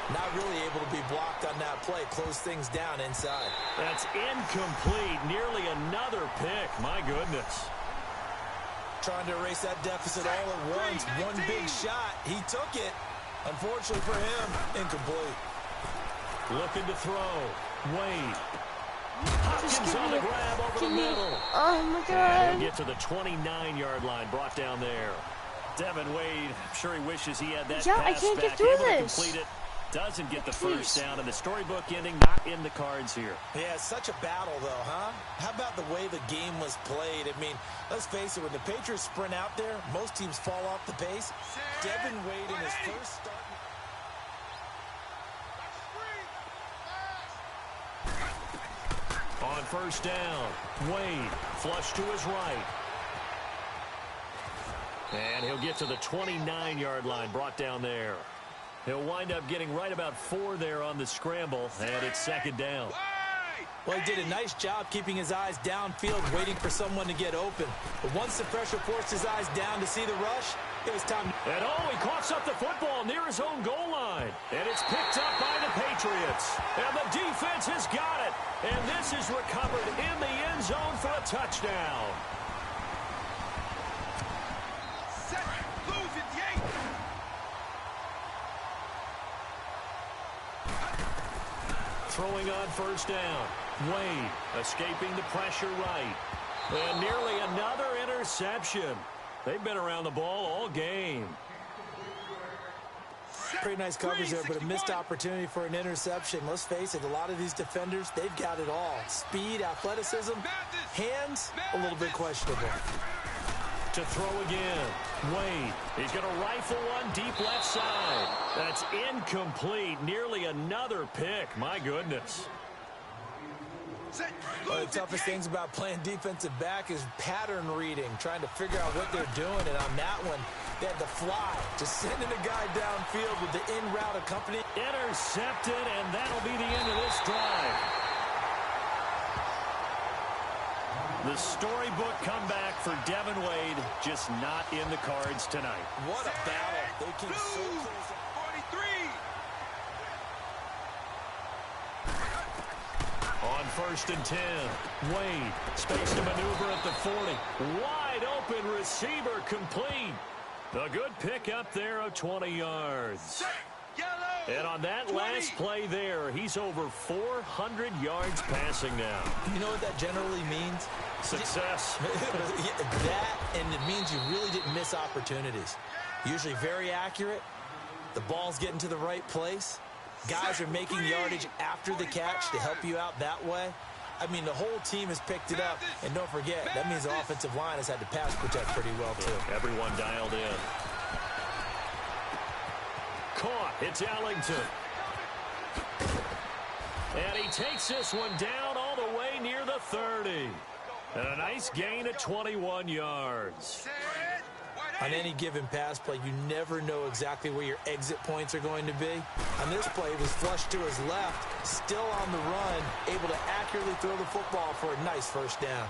Not really able to be blocked on that play. Close things down inside. That's incomplete. Nearly another pick. My goodness. Trying to erase that deficit all at once. One big shot. He took it. Unfortunately for him, incomplete. Looking to throw. Wade. Hopkins on the grab over the middle. Oh, my God. And he'll get to the 29-yard line. Brought down there. Devin Wade, I'm sure he wishes he had that pass I can't back. get through Able to this. complete it. Doesn't get the first down, and the storybook ending not in the cards here. Yeah, it's such a battle, though, huh? How about the way the game was played? I mean, let's face it, when the Patriots sprint out there, most teams fall off the pace. Devin Wade in his first start. On first down, Wade flush to his right. And he'll get to the 29-yard line, brought down there. He'll wind up getting right about 4 there on the scramble, and it's second down. Well, he did a nice job keeping his eyes downfield, waiting for someone to get open. But once the pressure forced his eyes down to see the rush, it was time. And he coughs up the football near his own goal line. And it's picked up by the Patriots. And the defense has got it. And this is recovered in the end zone for a touchdown. Throwing on first down. Wade escaping the pressure right. And nearly another interception. They've been around the ball all game. Pretty nice coverage there, but a missed opportunity for an interception. Let's face it, a lot of these defenders, they've got it all. Speed, athleticism, hands, a little bit questionable. To throw again. Wade. He's going to rifle one deep left side. That's incomplete. Nearly another pick. My goodness. One of the toughest things about playing defensive back is pattern reading, trying to figure out what they're doing. And on that one, they had to fly, just sending a guy downfield with the in-route accompanying. Intercepted, and that'll be the end of this drive. The storybook comeback for Devin Wade, just not in the cards tonight. What a battle. They came so close. 43. On first and 10, Wade space to maneuver at the 40. Wide open receiver complete. A good pick up there of 20 yards. And on that last play there, he's over 400 yards passing now. You know what that generally means? Success. That, and it means you really didn't miss opportunities. Usually very accurate. The ball's getting to the right place. Guys are making yardage after the catch to help you out that way. I mean, the whole team has picked it up. And don't forget, that means the offensive line has had to pass protect pretty well, too. Everyone dialed in. Caught. It's Ellington. And he takes this one down all the way near the 30. And a nice gain at 21 yards. On any given pass play, you never know exactly where your exit points are going to be. On this play, it was flushed to his left, still on the run, able to accurately throw the football for a nice first down.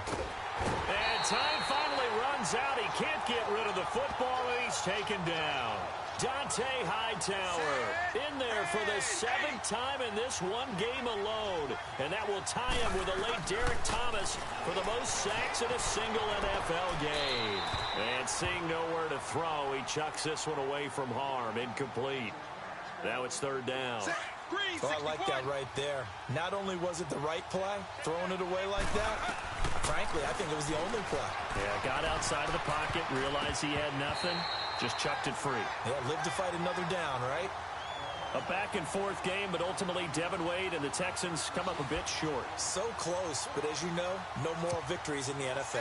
And time finally runs out. He can't get rid of the football, and he's taken down. Dante Hightower in there for the 7th time in this one game alone. And that will tie him with the late Derek Thomas for the most sacks in a single NFL game. And seeing nowhere to throw, he chucks this one away from harm. Incomplete. Now it's third down. Oh, I like that right there. Not only was it the right play, throwing it away like that, frankly, I think it was the only play. Yeah, got outside of the pocket, realized he had nothing, just chucked it free. Yeah, live to fight another down, right? A back-and-forth game, but ultimately Devin Wade and the Texans come up a bit short. So close, but as you know, no moral victories in the NFL.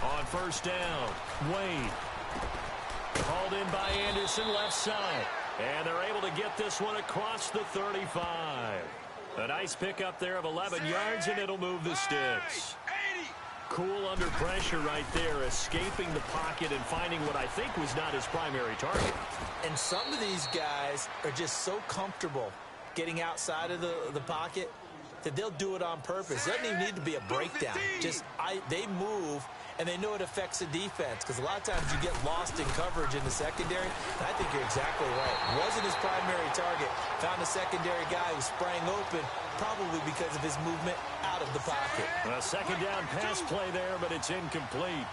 On first down, Wade. Called in by Anderson, left side. And they're able to get this one across the 35. A nice pickup there of 11 yards, and it'll move the sticks. Cool under pressure right there, escaping the pocket and finding what I think was not his primary target. And some of these guys are just so comfortable getting outside of the pocket that they'll do it on purpose. It doesn't even need to be a breakdown. They move, and they know it affects the defense, because a lot of times you get lost in coverage in the secondary, and I think you're exactly right. Wasn't his primary target. Found a secondary guy who sprang open, probably because of his movement out of the pocket. A second down pass play there, but it's incomplete.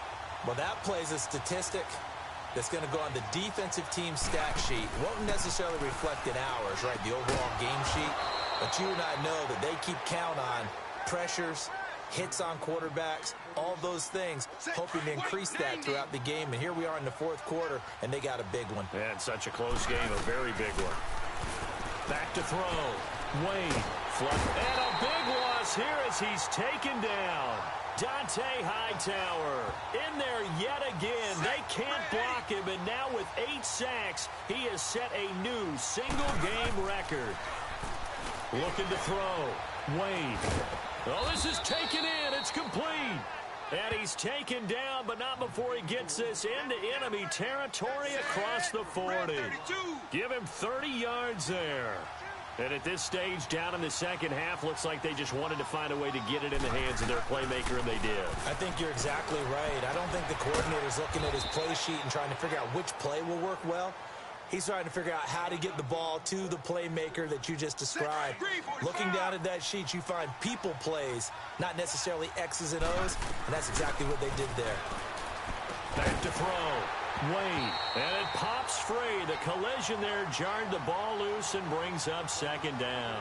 Well, that plays a statistic that's going to go on the defensive team stat sheet. Won't necessarily reflect in ours, right, the overall game sheet. But you and I know that they keep count on pressures, hits on quarterbacks, all those things, hoping to increase that throughout the game. And here we are in the fourth quarter, and they got a big one. And such a close game, a very big one. Back to throw. Wade. And a big loss here as he's taken down. Dante Hightower in there yet again. They can't block him, and now with 8 sacks, he has set a new single-game record. Looking to throw. Wade. Oh, this is taken in. It's complete. And he's taken down, but not before he gets this into enemy territory across the 40. Give him 30 yards there. And at this stage, down in the second half, looks like they just wanted to find a way to get it in the hands of their playmaker, and they did. I think you're exactly right. I don't think the coordinator's looking at his play sheet and trying to figure out which play will work well. He's trying to figure out how to get the ball to the playmaker that you just described. Looking down at that sheet, you find people plays, not necessarily X's and O's, and that's exactly what they did there. Back to throw. Wade. And it pops free. The collision there jarred the ball loose and brings up second down.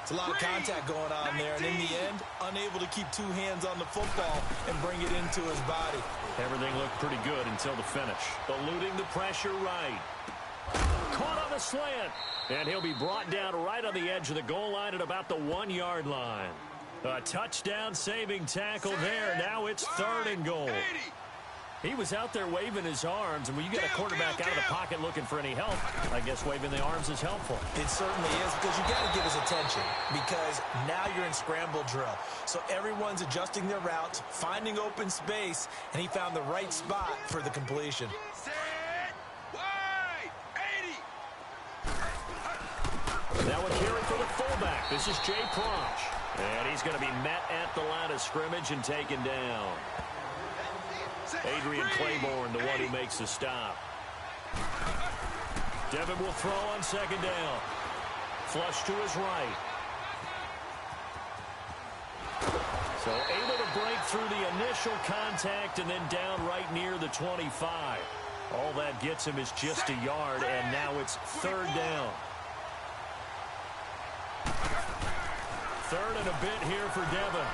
It's a lot of contact going on there, and in the end, unable to keep 2 hands on the football and bring it into his body. Everything looked pretty good until the finish. Eluding the pressure right. Caught on the slant. And he'll be brought down right on the edge of the goal line at about the 1-yard line. A touchdown-saving tackle there. Now it's 3rd and goal. He was out there waving his arms, and when you get a quarterback out of the pocket looking for any help, I guess waving the arms is helpful. It certainly is, because you got to give his attention, because now you're in scramble drill. So everyone's adjusting their routes, finding open space, and he found the right spot for the completion. Now a carry for the fullback. This is Jay Prosch. And he's going to be met at the line of scrimmage and taken down. Adrian Claiborne, the one who makes the stop. Devin will throw on second down. Flush to his right. So able to break through the initial contact and then down right near the 25. All that gets him is just a yard, and now it's 3rd down. 3rd and a bit here for Devin.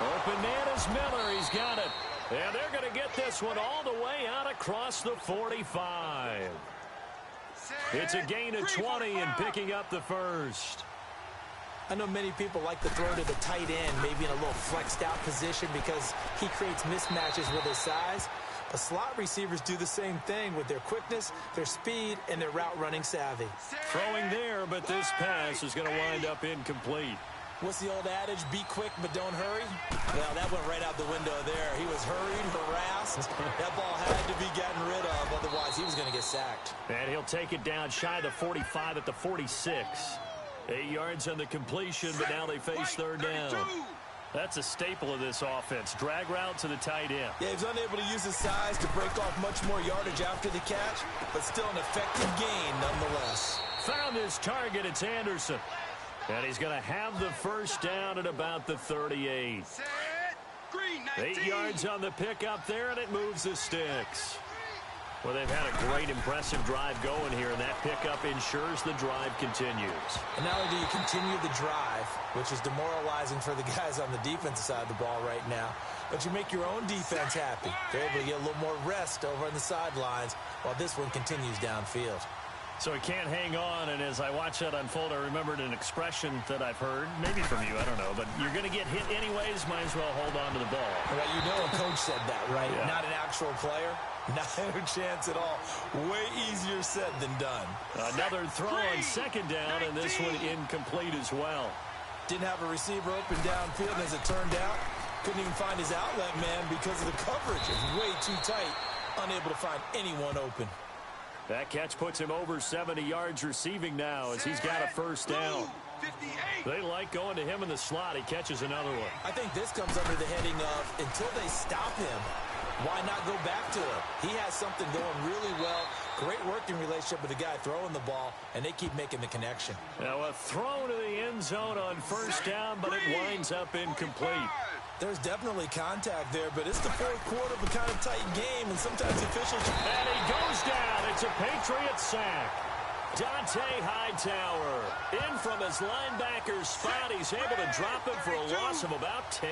Open man is Miller. He's got it. And they're going to get this one all the way out across the 45. It's a gain of 20 and picking up the first. I know many people like to throw to the tight end, maybe in a little flexed out position because he creates mismatches with his size. But slot receivers do the same thing with their quickness, their speed, and their route running savvy. Throwing there, but this pass is going to wind up incomplete. What's the old adage? Be quick, but don't hurry. Well, that went right out the window there. He was hurried, harassed. That ball had to be gotten rid of, otherwise he was going to get sacked. And he'll take it down shy of the 45 at the 46. 8 yards on the completion, but now they face 3rd down. That's a staple of this offense. Drag route to the tight end. Yeah, he was unable to use his size to break off much more yardage after the catch, but still an effective gain nonetheless. Found his target. It's Anderson. And he's going to have the first down at about the 38. 8 yards on the pickup there, and it moves the sticks. Well, they've had a great, impressive drive going here, and that pickup ensures the drive continues. And not only do you continue the drive, which is demoralizing for the guys on the defensive side of the ball right now, but you make your own defense happy. They're able to get a little more rest over on the sidelines while this one continues downfield. So he can't hang on, and as I watch that unfold, I remembered an expression that I've heard, maybe from you, I don't know, but you're going to get hit anyways, might as well hold on to the ball. Well, you know a coach said that, right? Yeah. Not an actual player. Not a chance at all. Way easier said than done. Another throw on second down, and this one incomplete as well. Didn't have a receiver open downfield, and as it turned out, couldn't even find his outlet man because of the coverage. It's way too tight. Unable to find anyone open. That catch puts him over 70 yards receiving now as he's got a first down. They like going to him in the slot. He catches another one. I think this comes under the heading of until they stop him, why not go back to him? He has something going really well. Great working relationship with the guy throwing the ball, and they keep making the connection. Now a throw to the end zone on first down, but it winds up incomplete. There's definitely contact there, but it's the fourth quarter of a kind of tight game, and sometimes officials... And he goes down. It's a Patriot sack. Dante Hightower in from his linebacker spot. He's able to drop it for a loss of about 10.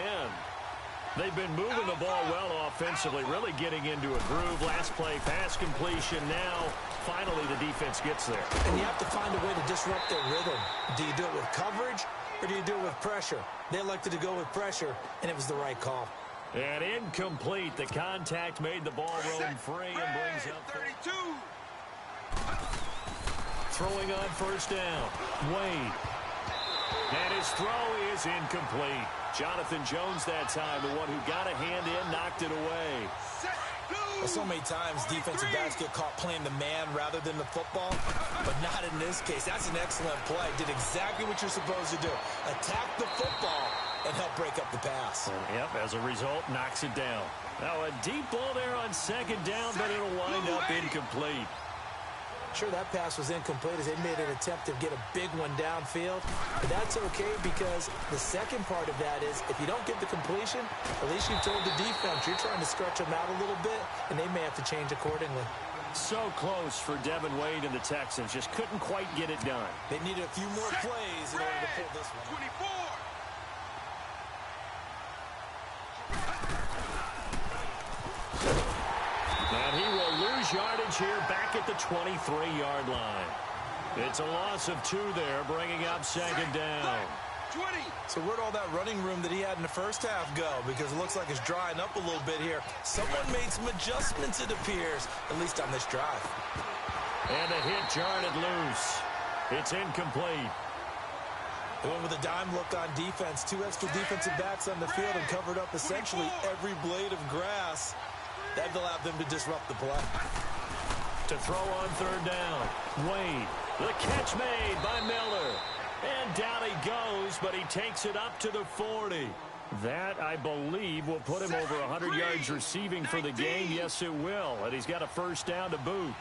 They've been moving the ball well offensively, really getting into a groove. Last play, pass completion. Now, finally, the defense gets there. And you have to find a way to disrupt their rhythm. Do you do it with coverage, or do you do it with pressure? They elected to go with pressure, and it was the right call. And incomplete. The contact made the ball roam free and brings up 32. Throwing on first down. Wade. And his throw is incomplete. Jonathan Jones that time, the one who got a hand in, knocked it away. Well, so many times defensive backs get caught playing the man rather than the football, but not in this case. That's an excellent play. Did exactly what you're supposed to do. Attack the football and help break up the pass. Yep, as a result, knocks it down. Now a deep ball there on second down, but it'll wind up incomplete. Sure, that pass was incomplete as they made an attempt to get a big one downfield, but that's okay because the second part of that is if you don't get the completion, at least you told the defense you're trying to stretch them out a little bit, and they may have to change accordingly. So close for Devin Wade and the Texans. Just couldn't quite get it done. They needed a few more plays in order to pull this one. 24. And he will lose yardage here back at the 23-yard line. It's a loss of 2 there, bringing up second down. 20. So where'd all that running room that he had in the first half go? Because it looks like it's drying up a little bit here. Someone made some adjustments, it appears, at least on this drive. And a hit jarred it loose. It's incomplete. They went with a dime look on defense. 2 extra defensive backs on the field and covered up essentially every blade of grass. That allowed them to disrupt the play. To throw on third down. Wade. The catch made by Miller. And down he goes, but he takes it up to the 40. That, I believe, will put him over 100 yards receiving for the game. Yes, it will. And he's got a first down to boot.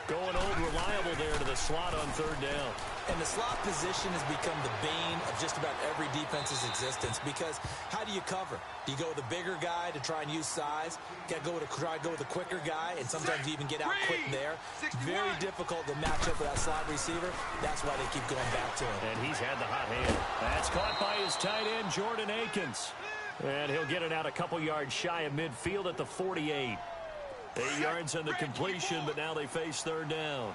Going old reliable there to the slot on third down. And the slot position has become the bane of just about every defense's existence because how do you cover? Do you go with a bigger guy to try and use size? Got to try to go with a quicker guy, and sometimes you even get out quick there. Very difficult to match up with that slot receiver. That's why they keep going back to him. And he's had the hot hand. That's caught by his tight end, Jordan Akins. And he'll get it out a couple yards shy of midfield at the 48. 8 yards on the completion, but now they face third down.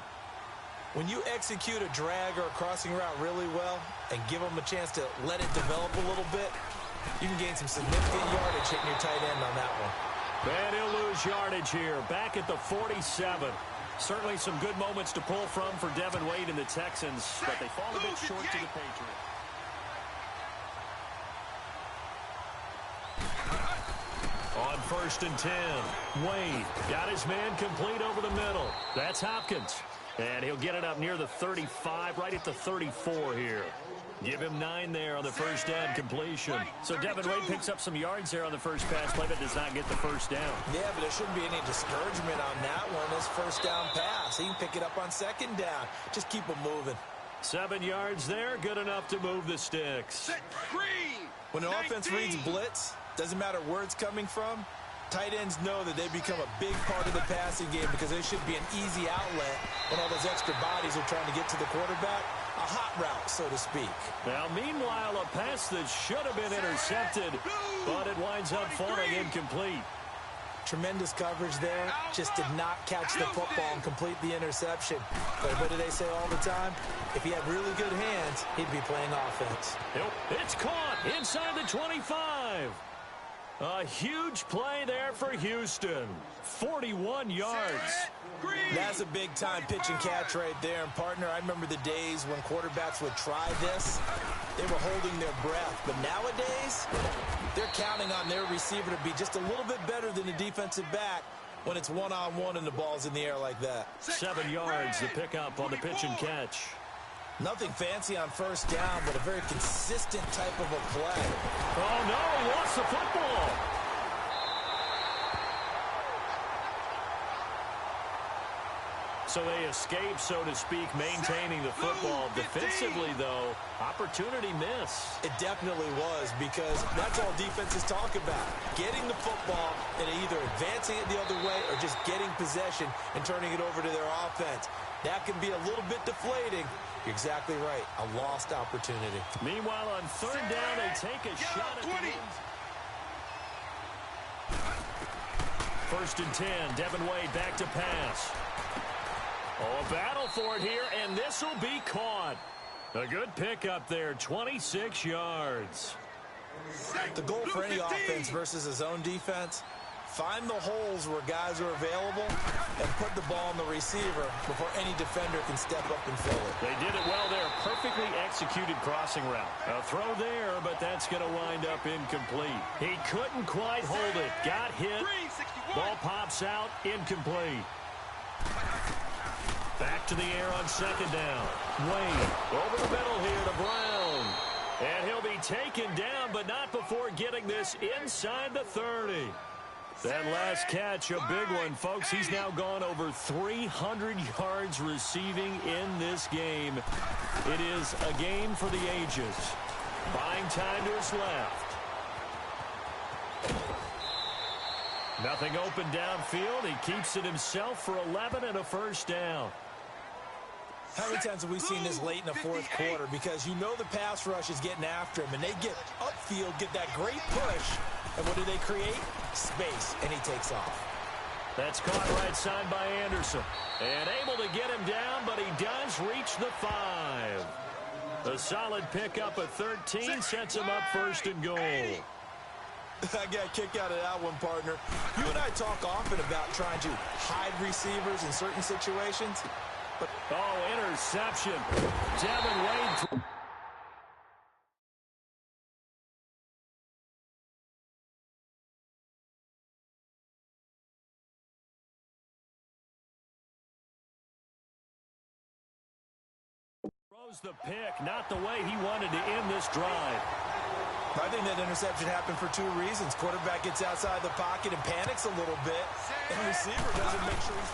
When you execute a drag or a crossing route really well and give them a chance to let it develop a little bit, you can gain some significant yardage hitting your tight end on that one. And he'll lose yardage here, back at the 47. Certainly some good moments to pull from for Devin Wade and the Texans, but they fall a bit short to the Patriots. On first and 10, Wade got his man complete over the middle. That's Hopkins. And he'll get it up near the 35, right at the 34 here. Give him 9 there on the first down completion. So Devin Wade picks up some yards there on the first pass play, but does not get the first down. Yeah, but there shouldn't be any discouragement on that one. His first down pass. He can pick it up on second down. Just keep him moving. 7 yards there, good enough to move the sticks. When an offense reads blitz, Doesn't matter where it's coming from. Tight ends know that they become a big part of the passing game because they should be an easy outlet when all those extra bodies are trying to get to the quarterback. A hot route, so to speak. Now, meanwhile, a pass that should have been intercepted, but it winds up falling incomplete. Tremendous coverage there. Just did not catch the football and complete the interception. But what do they say all the time? If he had really good hands, he'd be playing offense. It's caught inside the 25. A huge play there for Houston. 41 yards. That's a big-time pitch and catch right there. And, partner, I remember the days when quarterbacks would try this. They were holding their breath. But nowadays, they're counting on their receiver to be just a little bit better than the defensive back when it's one-on-one and the ball's in the air like that. 7 yards, the pickup on the pitch and catch. Nothing fancy on first down, but a very consistent type of a play. Oh, no, lost the football. So they escape, so to speak, maintaining the football. Defensively, though, opportunity miss. It definitely was, because that's all defenses talk about. Getting the football and either advancing it the other way or just getting possession and turning it over to their offense. That can be a little bit deflating. You're exactly right. A lost opportunity. Meanwhile, on third down, they take a shot at the end. First and 10, Devin Wade back to pass. Oh, a battle for it here, and this will be caught. A good pickup there, 26 yards. The goal for any offense versus a zone defense, find the holes where guys are available and put the ball on the receiver before any defender can step up and fill it. They did it well there. Perfectly executed crossing route. A throw there, but that's going to wind up incomplete. He couldn't quite hold it. Got hit. Ball pops out. Incomplete. Back to the air on second down. Wade over the middle here to Brown. And he'll be taken down, but not before getting this inside the 30. That last catch, a big one, folks. He's now gone over 300 yards receiving in this game. It is a game for the ages. Buying time to his left. Nothing open downfield. He keeps it himself for 11 and a first down. How many times have we seen this late in the fourth quarter? Because you know the pass rush is getting after him, and they get upfield, get that great push, and what do they create? Space, and he takes off. That's caught right side by Anderson. And able to get him down, but he does reach the 5. A solid pickup of 13 sets him up first and goal. I got a kick out of that one, partner. You and I talk often about trying to hide receivers in certain situations. But interception. Devin Wade. Throws the pick, not the way he wanted to end this drive. I think that interception happened for two reasons. Quarterback gets outside the pocket and panics a little bit, and the receiver doesn't make sure he's...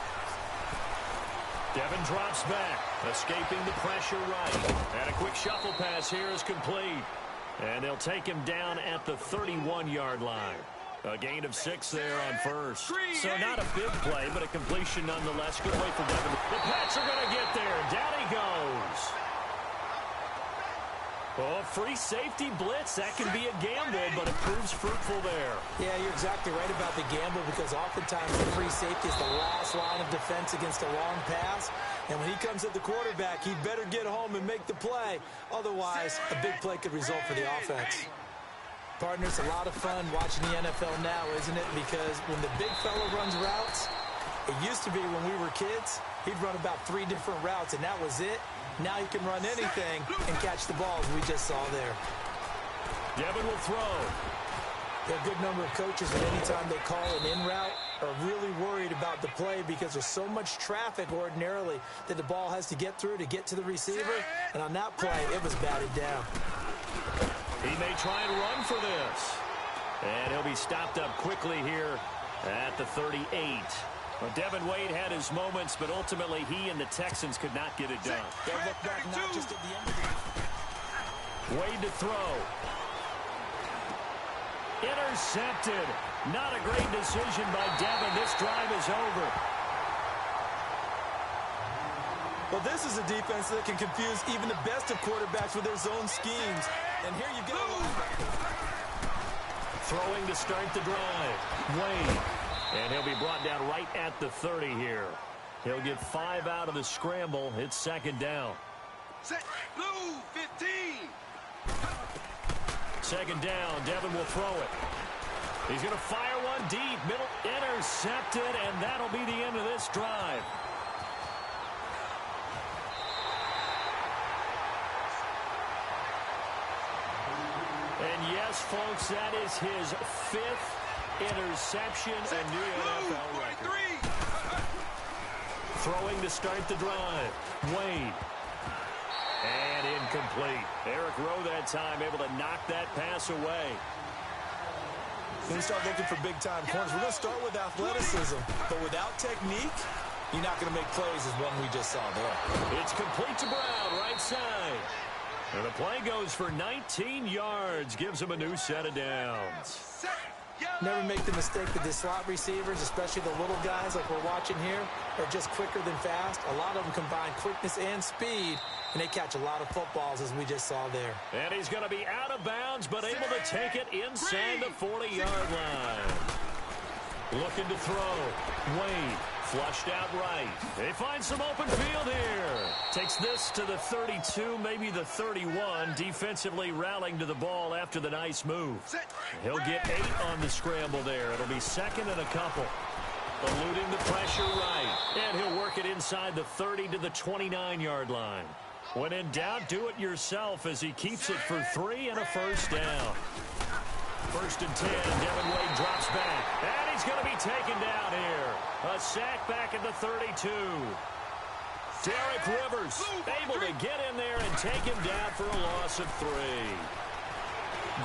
Devin drops back, escaping the pressure right. And a quick shuffle pass here is complete. And they'll take him down at the 31-yard line. A gain of 6 there on first. So not a big play, but a completion nonetheless. Good way for Devin. The Pats are going to get there. Down he goes. Oh, free safety blitz. That can be a gamble, but it proves fruitful there. Yeah, you're exactly right about the gamble, because oftentimes the free safety is the last line of defense against a long pass. And when he comes at the quarterback, he'd better get home and make the play. Otherwise, a big play could result for the offense. Partner, it's a lot of fun watching the NFL now, isn't it? Because when the big fella runs routes, it used to be when we were kids, he'd run about 3 different routes, and that was it. Now he can run anything and catch the ball, as we just saw there. Devin will throw. There are a good number of coaches that anytime they call an in route are really worried about the play, because there's so much traffic ordinarily that the ball has to get through to get to the receiver. And on that play, it was batted down. He may try and run for this. And he'll be stopped up quickly here at the 38. Well, Devin Wade had his moments, but ultimately he and the Texans could not get it done. They'll look back not just at the end of the... Wade to throw. Intercepted. Not a great decision by Devin. This drive is over. Well, this is a defense that can confuse even the best of quarterbacks with their zone schemes. And here you go. Throwing to start the drive. Wade. And he'll be brought down right at the 30 here. He'll get 5 out of the scramble. It's second down. Set. Blue 15. Second down. Devin will throw it. He's going to fire one deep. Middle. Intercepted. And that'll be the end of this drive. And yes, folks, that is his 5th interception, a new NFL record. Throwing to start the drive. Wade. And incomplete. Eric Rowe that time able to knock that pass away. When we start looking for big-time corners, we're going to start with athleticism. But without technique, you're not going to make plays as one we just saw there. It's complete to Brown, right side. And the play goes for 19 yards. Gives him a new set of downs. Never make the mistake that the slot receivers, especially the little guys like we're watching here, are just quicker than fast. A lot of them combine quickness and speed, and they catch a lot of footballs as we just saw there. And he's going to be out of bounds, but able to take it inside the 40-yard line. Looking to throw. Wade flushed out right. They find some open field here. Takes this to the 32, maybe the 31. Defensively rallying to the ball after the nice move. He'll get 8 on the scramble there. It'll be second and a couple. Eluding the pressure right. And he'll work it inside the 30 to the 29-yard line. When in doubt, do it yourself as he keeps it for 3 and a first down. First and 10, Devin Wade drops back. And he's going to be taken down here. A sack back at the 32. Derek Rivers able to get in there and take him down for a loss of 3.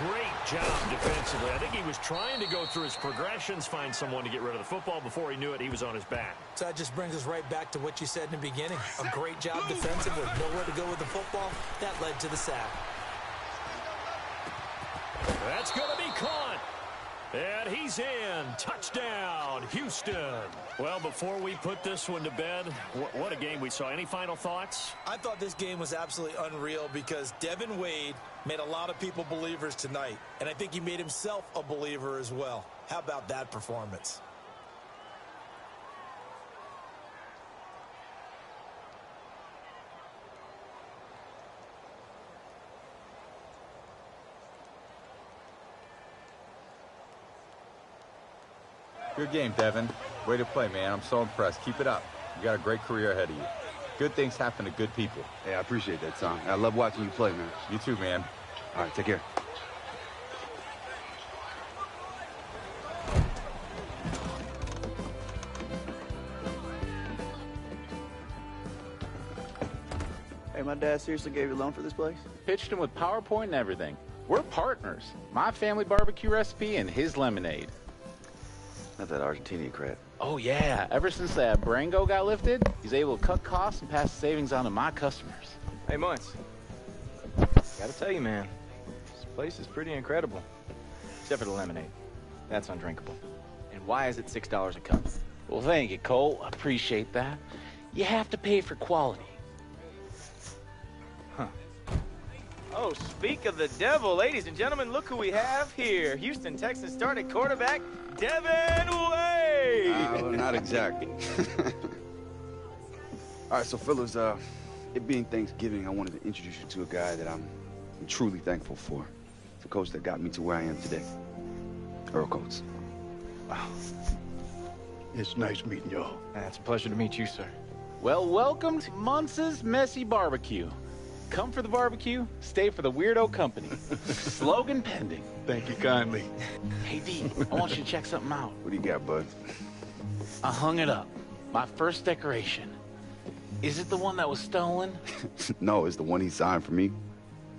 Great job defensively. I think he was trying to go through his progressions, find someone to get rid of the football. Before he knew it, he was on his back. So that just brings us right back to what you said in the beginning. A great job defensively. Nowhere to go with the football. That led to the sack. That's going to be caught. And he's in. Touchdown, Houston. Well, before we put this one to bed, what a game we saw. Any final thoughts? I thought this game was absolutely unreal because Devin Wade made a lot of people believers tonight. And I think he made himself a believer as well. How about that performance? Good game, Devin. Way to play, man. I'm so impressed. Keep it up. You got a great career ahead of you. Good things happen to good people. Hey, I appreciate that, Tom. I love watching you play, man. You too, man. All right, take care. Hey, my dad seriously gave you a loan for this place? Pitched him with PowerPoint and everything. We're partners. My family barbecue recipe and his lemonade. Not that Argentinian crap. Oh, yeah. Ever since that Brango got lifted, he's able to cut costs and pass the savings on to my customers. Hey, Munts. Gotta tell you, man, this place is pretty incredible. Except for the lemonade. That's undrinkable. And why is it $6 a cup? Well, thank you, Cole. I appreciate that. You have to pay for quality. Huh. Oh, speak of the devil, ladies and gentlemen, look who we have here. Houston Texans starting quarterback, Devin Wade! Well, not exactly. All right, so fellas, it being Thanksgiving, I wanted to introduce you to a guy that I'm truly thankful for. It's a coach that got me to where I am today. Earl Coates. Wow. It's nice meeting y'all. It's a pleasure to meet you, sir. Well, welcome to Muntz's Messy Barbecue. Come for the barbecue, stay for the weirdo company. Slogan pending. Thank you kindly. Hey, D, I want you to check something out. What do you got, bud? I hung it up. My first decoration. Is it the one that was stolen? No, it's the one he signed for me.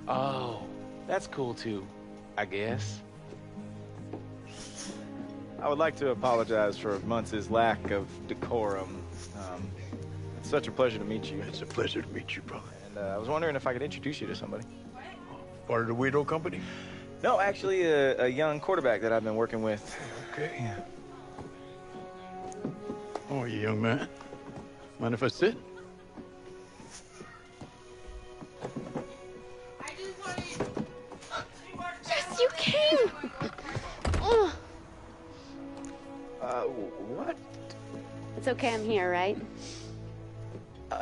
Oh, that's cool too, I guess. I would like to apologize for Muntz's lack of decorum. It's such a pleasure to meet you. It's a pleasure to meet you, brother. And I was wondering if I could introduce you to somebody. Part of the Weirdo Company? No, actually, a young quarterback that I've been working with. Okay. Yeah. How are you, young man? Mind if I sit? Yes, you can! What? It's okay, I'm here, right?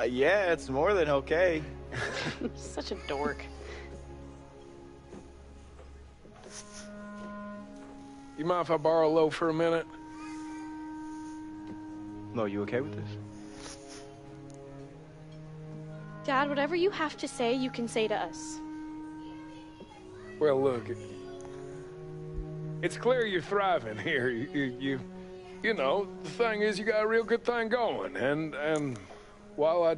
Yeah, it's more than okay. Such a dork. You mind if I borrow a loaf for a minute? Lo, you okay with this? Dad, whatever you have to say, you can say to us. Well, look, it's clear you're thriving here. You know, the thing is, you got a real good thing going, and while I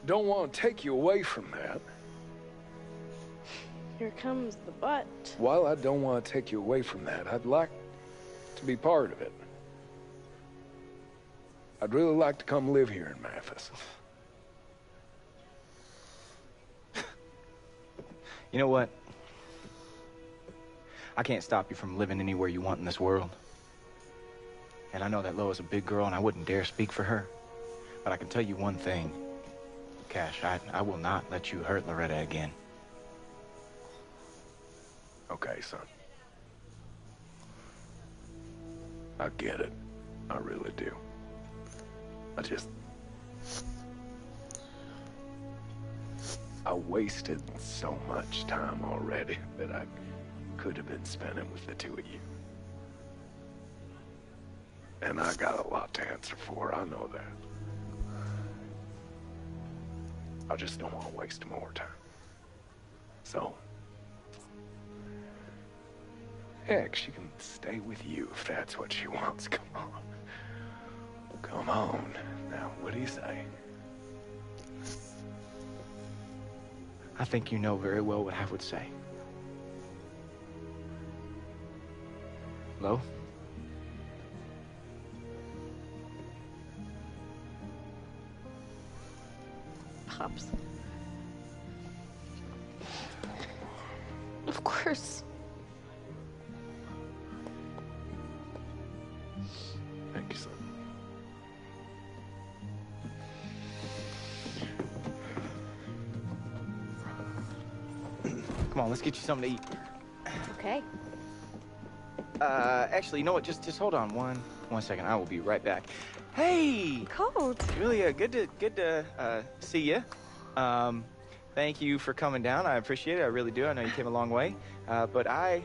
don't want to take you away from that, Here comes the butt. while I don't want to take you away from that, I'd like to be part of it. I'd really like to come live here in Memphis. You know what? I can't stop you from living anywhere you want in this world. And I know that Lo is a big girl, and I wouldn't dare speak for her. But I can tell you one thing. Cash, I will not let you hurt Loretta again. Okay, son. I get it. I really do. I wasted so much time already that I could have been spending with the two of you. And I got a lot to answer for, I know that. I just don't want to waste more time. So, heck, she can stay with you if that's what she wants. Come on. Come on. Now, what do you say? I think you know very well what I would say. Lo? Pops. Of course. Thank you, son. Come on, let's get you something to eat. Okay. Actually, you know what? Just hold on one second. I will be right back. Hey! Cold. Julia, good to see you. Thank you for coming down. I appreciate it. I really do. I know you came a long way. But I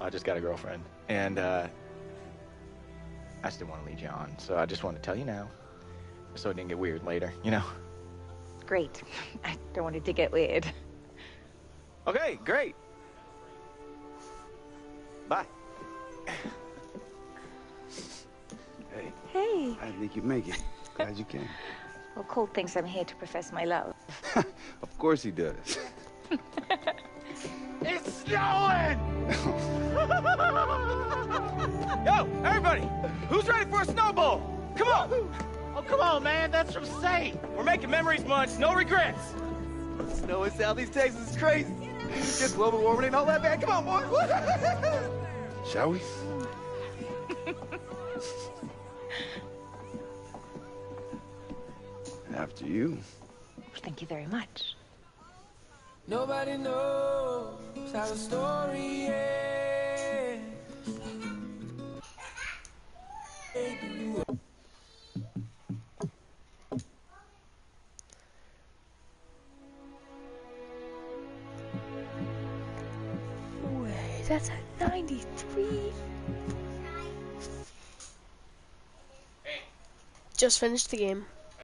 just got a girlfriend, and I just didn't want to lead you on. So I just wanted to tell you now, so it didn't get weird later. You know. Great. I don't want it to get weird. Okay, great. Bye. Hey. Hey. I didn't think you'd make it. Glad you came. Well, Cole thinks I'm here to profess my love. Of course he does. It's snowing! Yo, everybody! Who's ready for a snowball? Come on! Oh, come on, man. That's from Saint. We're making memories months, no regrets. Snow in Southeast Texas is crazy. Just global warming ain't all that bad. Come on, boy. Shall we? After you. Thank you very much. Nobody knows how the story ends. Wait, that's a 93. Just finished the game.